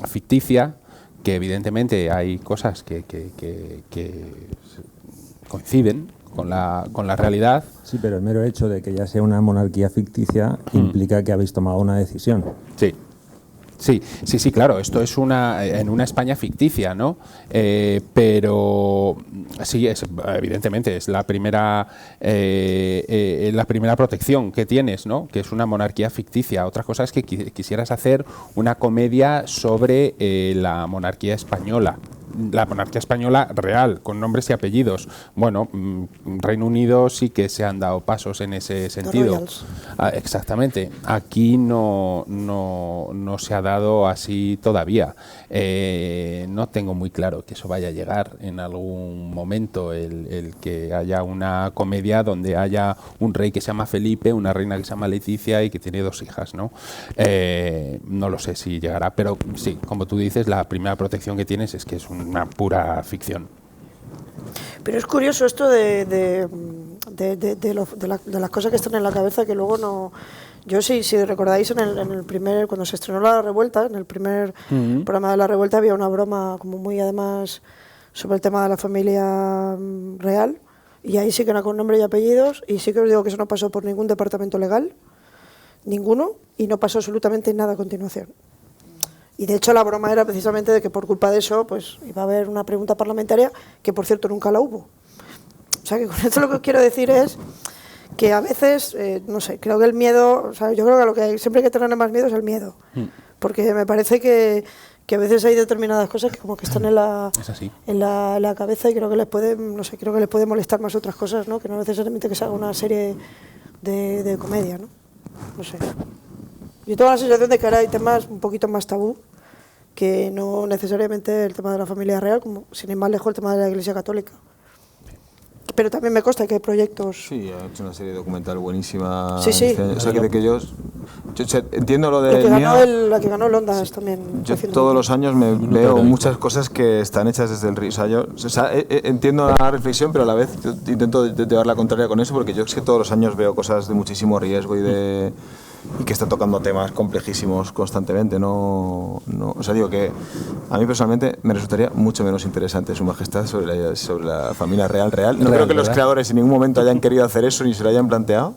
ficticia, que evidentemente hay cosas que coinciden con la realidad. Sí, pero el mero hecho de que ya sea una monarquía ficticia implica que habéis tomado una decisión. Sí, claro, esto es en una España ficticia, ¿no? Pero sí, evidentemente es la primera protección que tienes, ¿no? Que es una monarquía ficticia. Otra cosa es que quisieras hacer una comedia sobre la monarquía española. La monarquía española real, con nombres y apellidos. Bueno, Reino Unido sí que se han dado pasos en ese sentido. Exactamente. Aquí no se ha dado así todavía. No tengo muy claro que eso vaya a llegar en algún momento, el que haya una comedia donde haya un rey que se llama Felipe, una reina que se llama Leticia y que tiene 2 hijas, ¿no? No lo sé si llegará, pero sí, como tú dices, la primera protección que tienes es que es una pura ficción. Pero es curioso esto de las cosas que están en la cabeza que luego no... Yo si recordáis en el primer, cuando se estrenó La Revuelta, en el primer programa de La Revuelta había una broma como muy además sobre el tema de la familia real, y ahí sí que era con nombre y apellidos, y sí que os digo que eso no pasó por ningún departamento legal, ninguno, y no pasó absolutamente nada a continuación. Y de hecho la broma era precisamente de que por culpa de eso pues iba a haber una pregunta parlamentaria, que por cierto nunca la hubo. O sea que con esto lo que quiero decir es que a veces, no sé, creo que el miedo, o sea, yo creo que lo que siempre hay que tener más miedo es el miedo. Porque me parece que a veces hay determinadas cosas que como que están en la cabeza, y creo que les puede, no sé, creo que les puede molestar más otras cosas, ¿no? Que no necesariamente que se haga una serie de comedia, ¿no? No sé. Yo tengo la sensación de que ahora hay temas un poquito más tabú, que no necesariamente el tema de la familia real, como sin ir más lejos el tema de la Iglesia Católica. Pero también me consta que hay proyectos... Sí, ha hecho una serie documental buenísima. Sí. O sea, que yo entiendo lo de la que ganó Londas también. Yo todos los años me veo muchas cosas que están hechas desde el río. O sea, entiendo la reflexión, pero a la vez intento llevar la contraria con eso, porque yo es que todos los años veo cosas de muchísimo riesgo y de y que está tocando temas complejísimos constantemente. O sea, digo que a mí personalmente me resultaría mucho menos interesante Su Majestad sobre la familia real. No creo que los creadores en ningún momento hayan querido hacer eso ni se lo hayan planteado,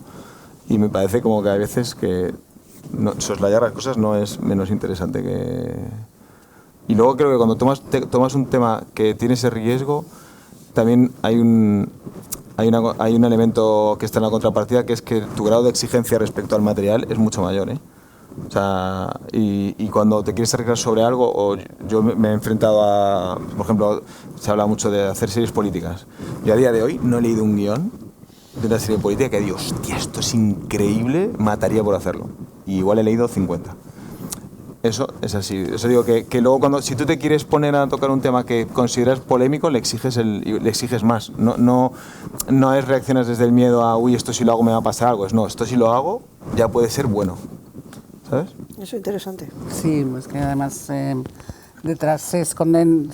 y me parece como que hay veces que soslayar las cosas no es menos interesante que... Y luego creo que cuando tomas un tema que tiene ese riesgo, también hay un elemento que está en la contrapartida, que es que tu grado de exigencia respecto al material es mucho mayor, ¿eh? O sea, y cuando te quieres arriesgar sobre algo, o yo me he enfrentado a, por ejemplo, se habla mucho de hacer series políticas. Yo a día de hoy no he leído un guión de una serie política que digo, hostia, esto es increíble, mataría por hacerlo. Y igual he leído 50. Eso es así. Eso digo que luego si tú te quieres poner a tocar un tema que consideras polémico, le exiges más. No es reacciones desde el miedo a, uy, esto si lo hago me va a pasar algo. No, esto si lo hago ya puede ser bueno. ¿Sabes? Eso es interesante. Sí, es que además detrás se esconde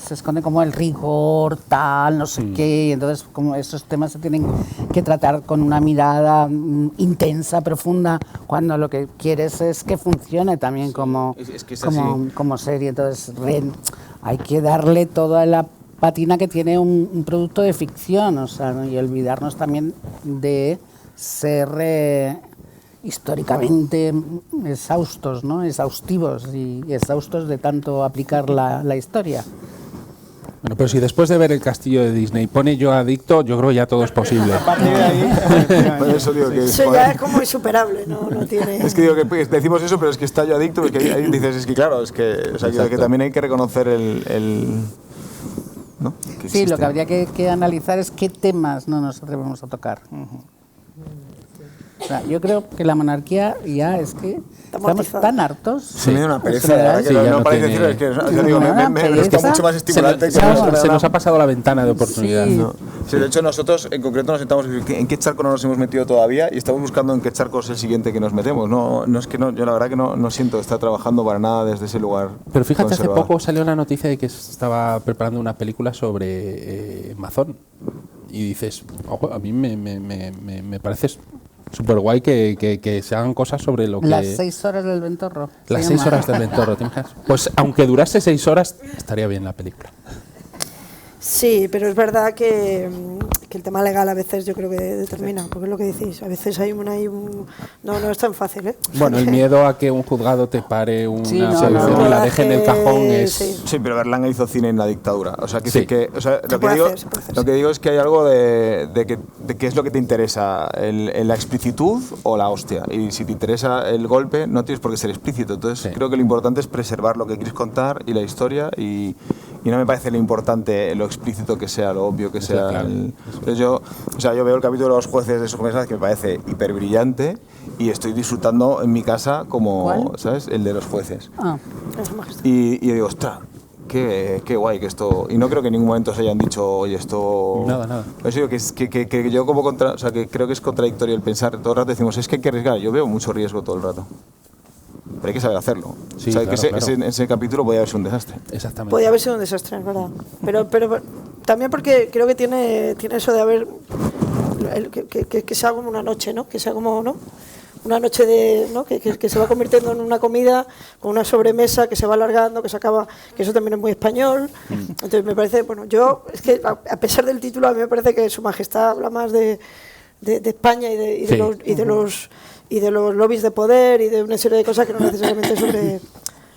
como el rigor, tal, no sé qué, y entonces como esos temas se tienen que tratar con una mirada intensa, profunda, cuando lo que quieres es que funcione también como serie. Entonces hay que darle toda la patina que tiene un producto de ficción, o sea, ¿no? Y olvidarnos también de ser históricamente exhaustos, ¿no? Exhaustivos y exhaustos de tanto aplicar la historia. Bueno, pero si después de ver El Castillo de Disney pone Yo Adicto, yo creo que ya todo es posible. A partir de ahí, Por eso digo que Eso ya es como insuperable, no tiene... Es que digo que pues, decimos eso, pero es que está Yo Adicto, porque ahí dices, es que claro, es que, o sea, que también hay que reconocer ¿no? Que Sí, lo existe. que habría que analizar es qué temas no nos atrevemos a tocar. O sea, yo creo que la monarquía ya es que estamos tan hartos. Se me da una pereza, Sí, la verdad, que sí, ya no no parece tiene- decirlo, es que yo digo, Una me pereza. está mucho más estimulante que Se nos ha pasado la ventana de oportunidad. Sí. ¿no? Sí, de hecho nosotros en concreto nos sentamos en qué charco no nos hemos metido todavía y estamos buscando en qué charco es el siguiente que nos metemos. No es que yo la verdad que no siento estar trabajando para nada desde ese lugar. Pero fíjate, hace conservador. poco salió la noticia de que estaba preparando una película sobre Amazon. Y dices, ojo, a mí me parece súper guay que se hagan cosas sobre lo que... Las 6 horas del Ventorro. Las se 6 llama. horas del Ventorro, ¿te imaginas? Pues aunque durase 6 horas, estaría bien la película. Sí, pero es verdad que el tema legal a veces yo creo que determina, porque es lo que decís, a veces hay no es tan fácil, ¿eh? Bueno, el miedo a que un juzgado te pare una Sí, no, solución no. y la deje en el cajón es... Sí. Sí, pero Berlanga hizo cine en la dictadura. O sea, que, Sí. o sea, Se puede hacer, se puede hacer, lo que digo es que hay algo de qué es lo que te interesa, la explicitud o la hostia. Y si te interesa el golpe, no tienes por qué ser explícito. Entonces, Sí. creo que lo importante es preservar lo que quieres contar y la historia. Y no me parece lo importante lo explícito que sea, lo obvio que sea. claro. Entonces yo veo el capítulo de los jueces de Su Majestad, que me parece hiper brillante, y estoy disfrutando en mi casa como, ¿Cuál? ¿sabes? El de los jueces. Ah, Esa majestad. Y yo digo, ostras, qué guay que esto... Y no creo que en ningún momento se hayan dicho, oye, esto... Nada. Pues digo que yo como o sea, que creo que es contradictorio el pensar, todo el rato decimos, es que hay que arriesgar. Yo veo mucho riesgo todo el rato. Pero hay que saber hacerlo. Sí, o sea, claro, que claro. ese capítulo podía haber sido un desastre. Exactamente. Podría haber sido un desastre, es verdad. Pero también porque creo que tiene eso de haber... Que sea como una noche, ¿no? Que sea como, ¿no? Una noche ¿no? que se va convirtiendo en una comida con una sobremesa que se va alargando, que se acaba, que eso también es muy español. Entonces me parece, bueno, es que a pesar del título, a mí me parece que Su Majestad habla más de España y de los lobbies de poder y de una serie de cosas que no necesariamente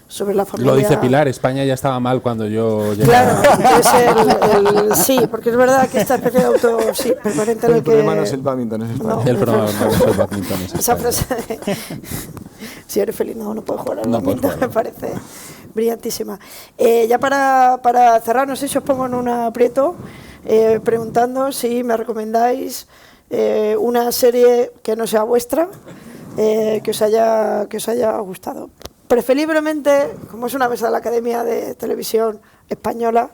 sobre la familia. Lo dice Pilar, España ya estaba mal cuando yo llegué. Claro, sí, porque es verdad que esta especie de sí, permanente en El el que... problema no es el badminton, es España. No. El problema no es el badminton, es Esa España. frase, si eres feliz, no puedes jugar al No puedes badminton, jugar. me parece brillantísima. Ya para cerrar, no sé si os pongo en un aprieto, preguntando si me recomendáis una serie que no sea vuestra, que os haya gustado. Preferiblemente, como es una mesa de la Academia de Televisión Española,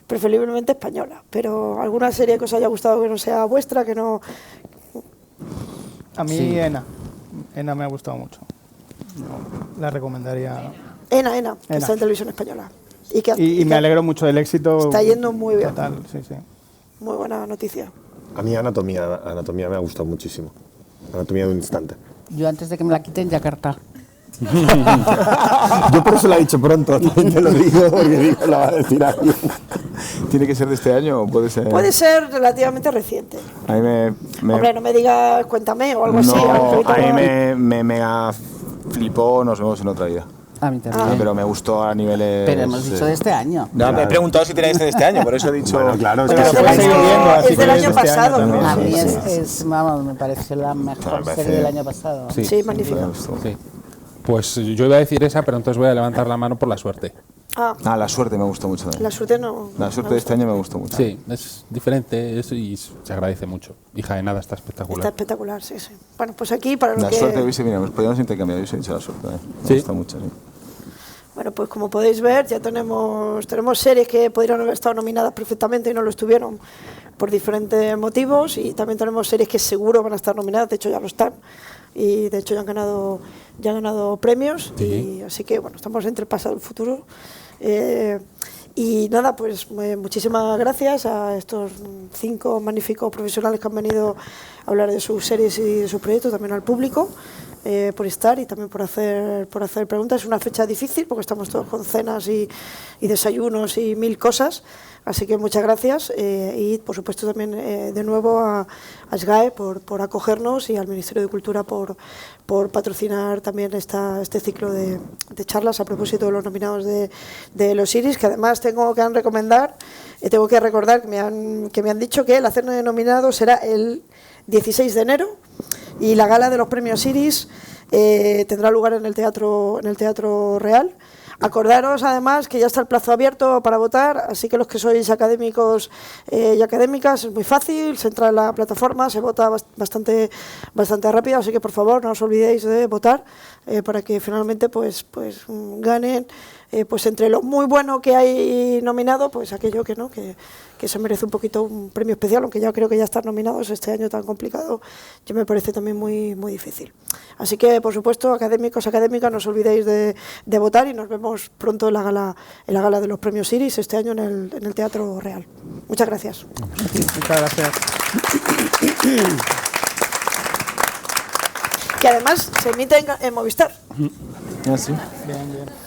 preferiblemente española, pero alguna serie que os haya gustado que no sea vuestra, que no... A mí Sí. Ena me ha gustado mucho. La recomendaría. Ena, que Ena. está en Televisión Española. Y Y me alegro mucho del éxito. Está yendo muy bien. Total, sí. Muy buena noticia. A mí Anatomía me ha gustado muchísimo. Anatomía de un instante. Yo antes de que me la quiten, Yakarta. Yo por eso lo he dicho pronto, también te lo digo, porque digo, lo va a decir alguien. ¿Tiene que ser de este año o puede ser...? Puede ser relativamente reciente. A mí Hombre, no me digas cuéntame o algo así. No, algo a mí más. me mega flipó Nos vemos en otra vida. A mí también. Pero me gustó a niveles... Pero hemos dicho de este año. No, me he preguntado si tenéis de este año, por eso he dicho... Bueno, claro, es Pero que es se puede del seguir viendo, año, así es del que año es de este año pasado, también. ¿no? A mí Sí. vamos, me pareció la mejor parece- serie del año pasado. Sí, magnífico. Sí. Pues yo iba a decir esa, pero entonces voy a levantar la mano por La Suerte. Ah, La suerte me gustó mucho también. la suerte no. La suerte de este año me gustó mucho. Sí, es diferente y se agradece mucho. Y Jaenada está espectacular. Está espectacular, sí, sí. Bueno, pues aquí para lo La que... suerte hubiese, mira, nos podíamos intercambiar, hubiese dicho la suerte. Me Sí. gusta mucho, sí. Bueno, pues como podéis ver, ya tenemos series que podrían haber estado nominadas perfectamente y no lo estuvieron por diferentes motivos, y también tenemos series que seguro van a estar nominadas, de hecho ya lo están, y de hecho ya han ganado premios, Sí. y así que bueno, estamos entre el pasado y el futuro. Y nada, pues muchísimas gracias a estos 5 magníficos profesionales que han venido a hablar de sus series y de sus proyectos, también al público, por estar y también por hacer preguntas. Es una fecha difícil porque estamos todos con cenas y desayunos y 1000 cosas, así que muchas gracias, y por supuesto también de nuevo a SGAE por acogernos, y al Ministerio de Cultura por patrocinar también este ciclo de charlas a propósito de los nominados de los Iris, que además tengo que recordar que me han dicho que la cena de nominados será el 16 de enero y la gala de los premios Iris tendrá lugar en el Teatro Real. Acordaros además que ya está el plazo abierto para votar, así que los que sois académicos y académicas es muy fácil, se entra en la plataforma, se vota bastante rápido, así que por favor no os olvidéis de votar para que finalmente pues ganen pues entre lo muy bueno que hay nominado, pues aquello que no, que se merece un poquito un premio especial, aunque ya creo que ya estar nominados este año tan complicado, ya me parece también muy difícil. Así que, por supuesto, académicos, académicas, no os olvidéis de votar, y nos vemos pronto en la gala de los premios Iris este año en el Teatro Real. Muchas gracias. Muchas gracias. Que además se emite en Movistar. Ah, sí. Bien, bien.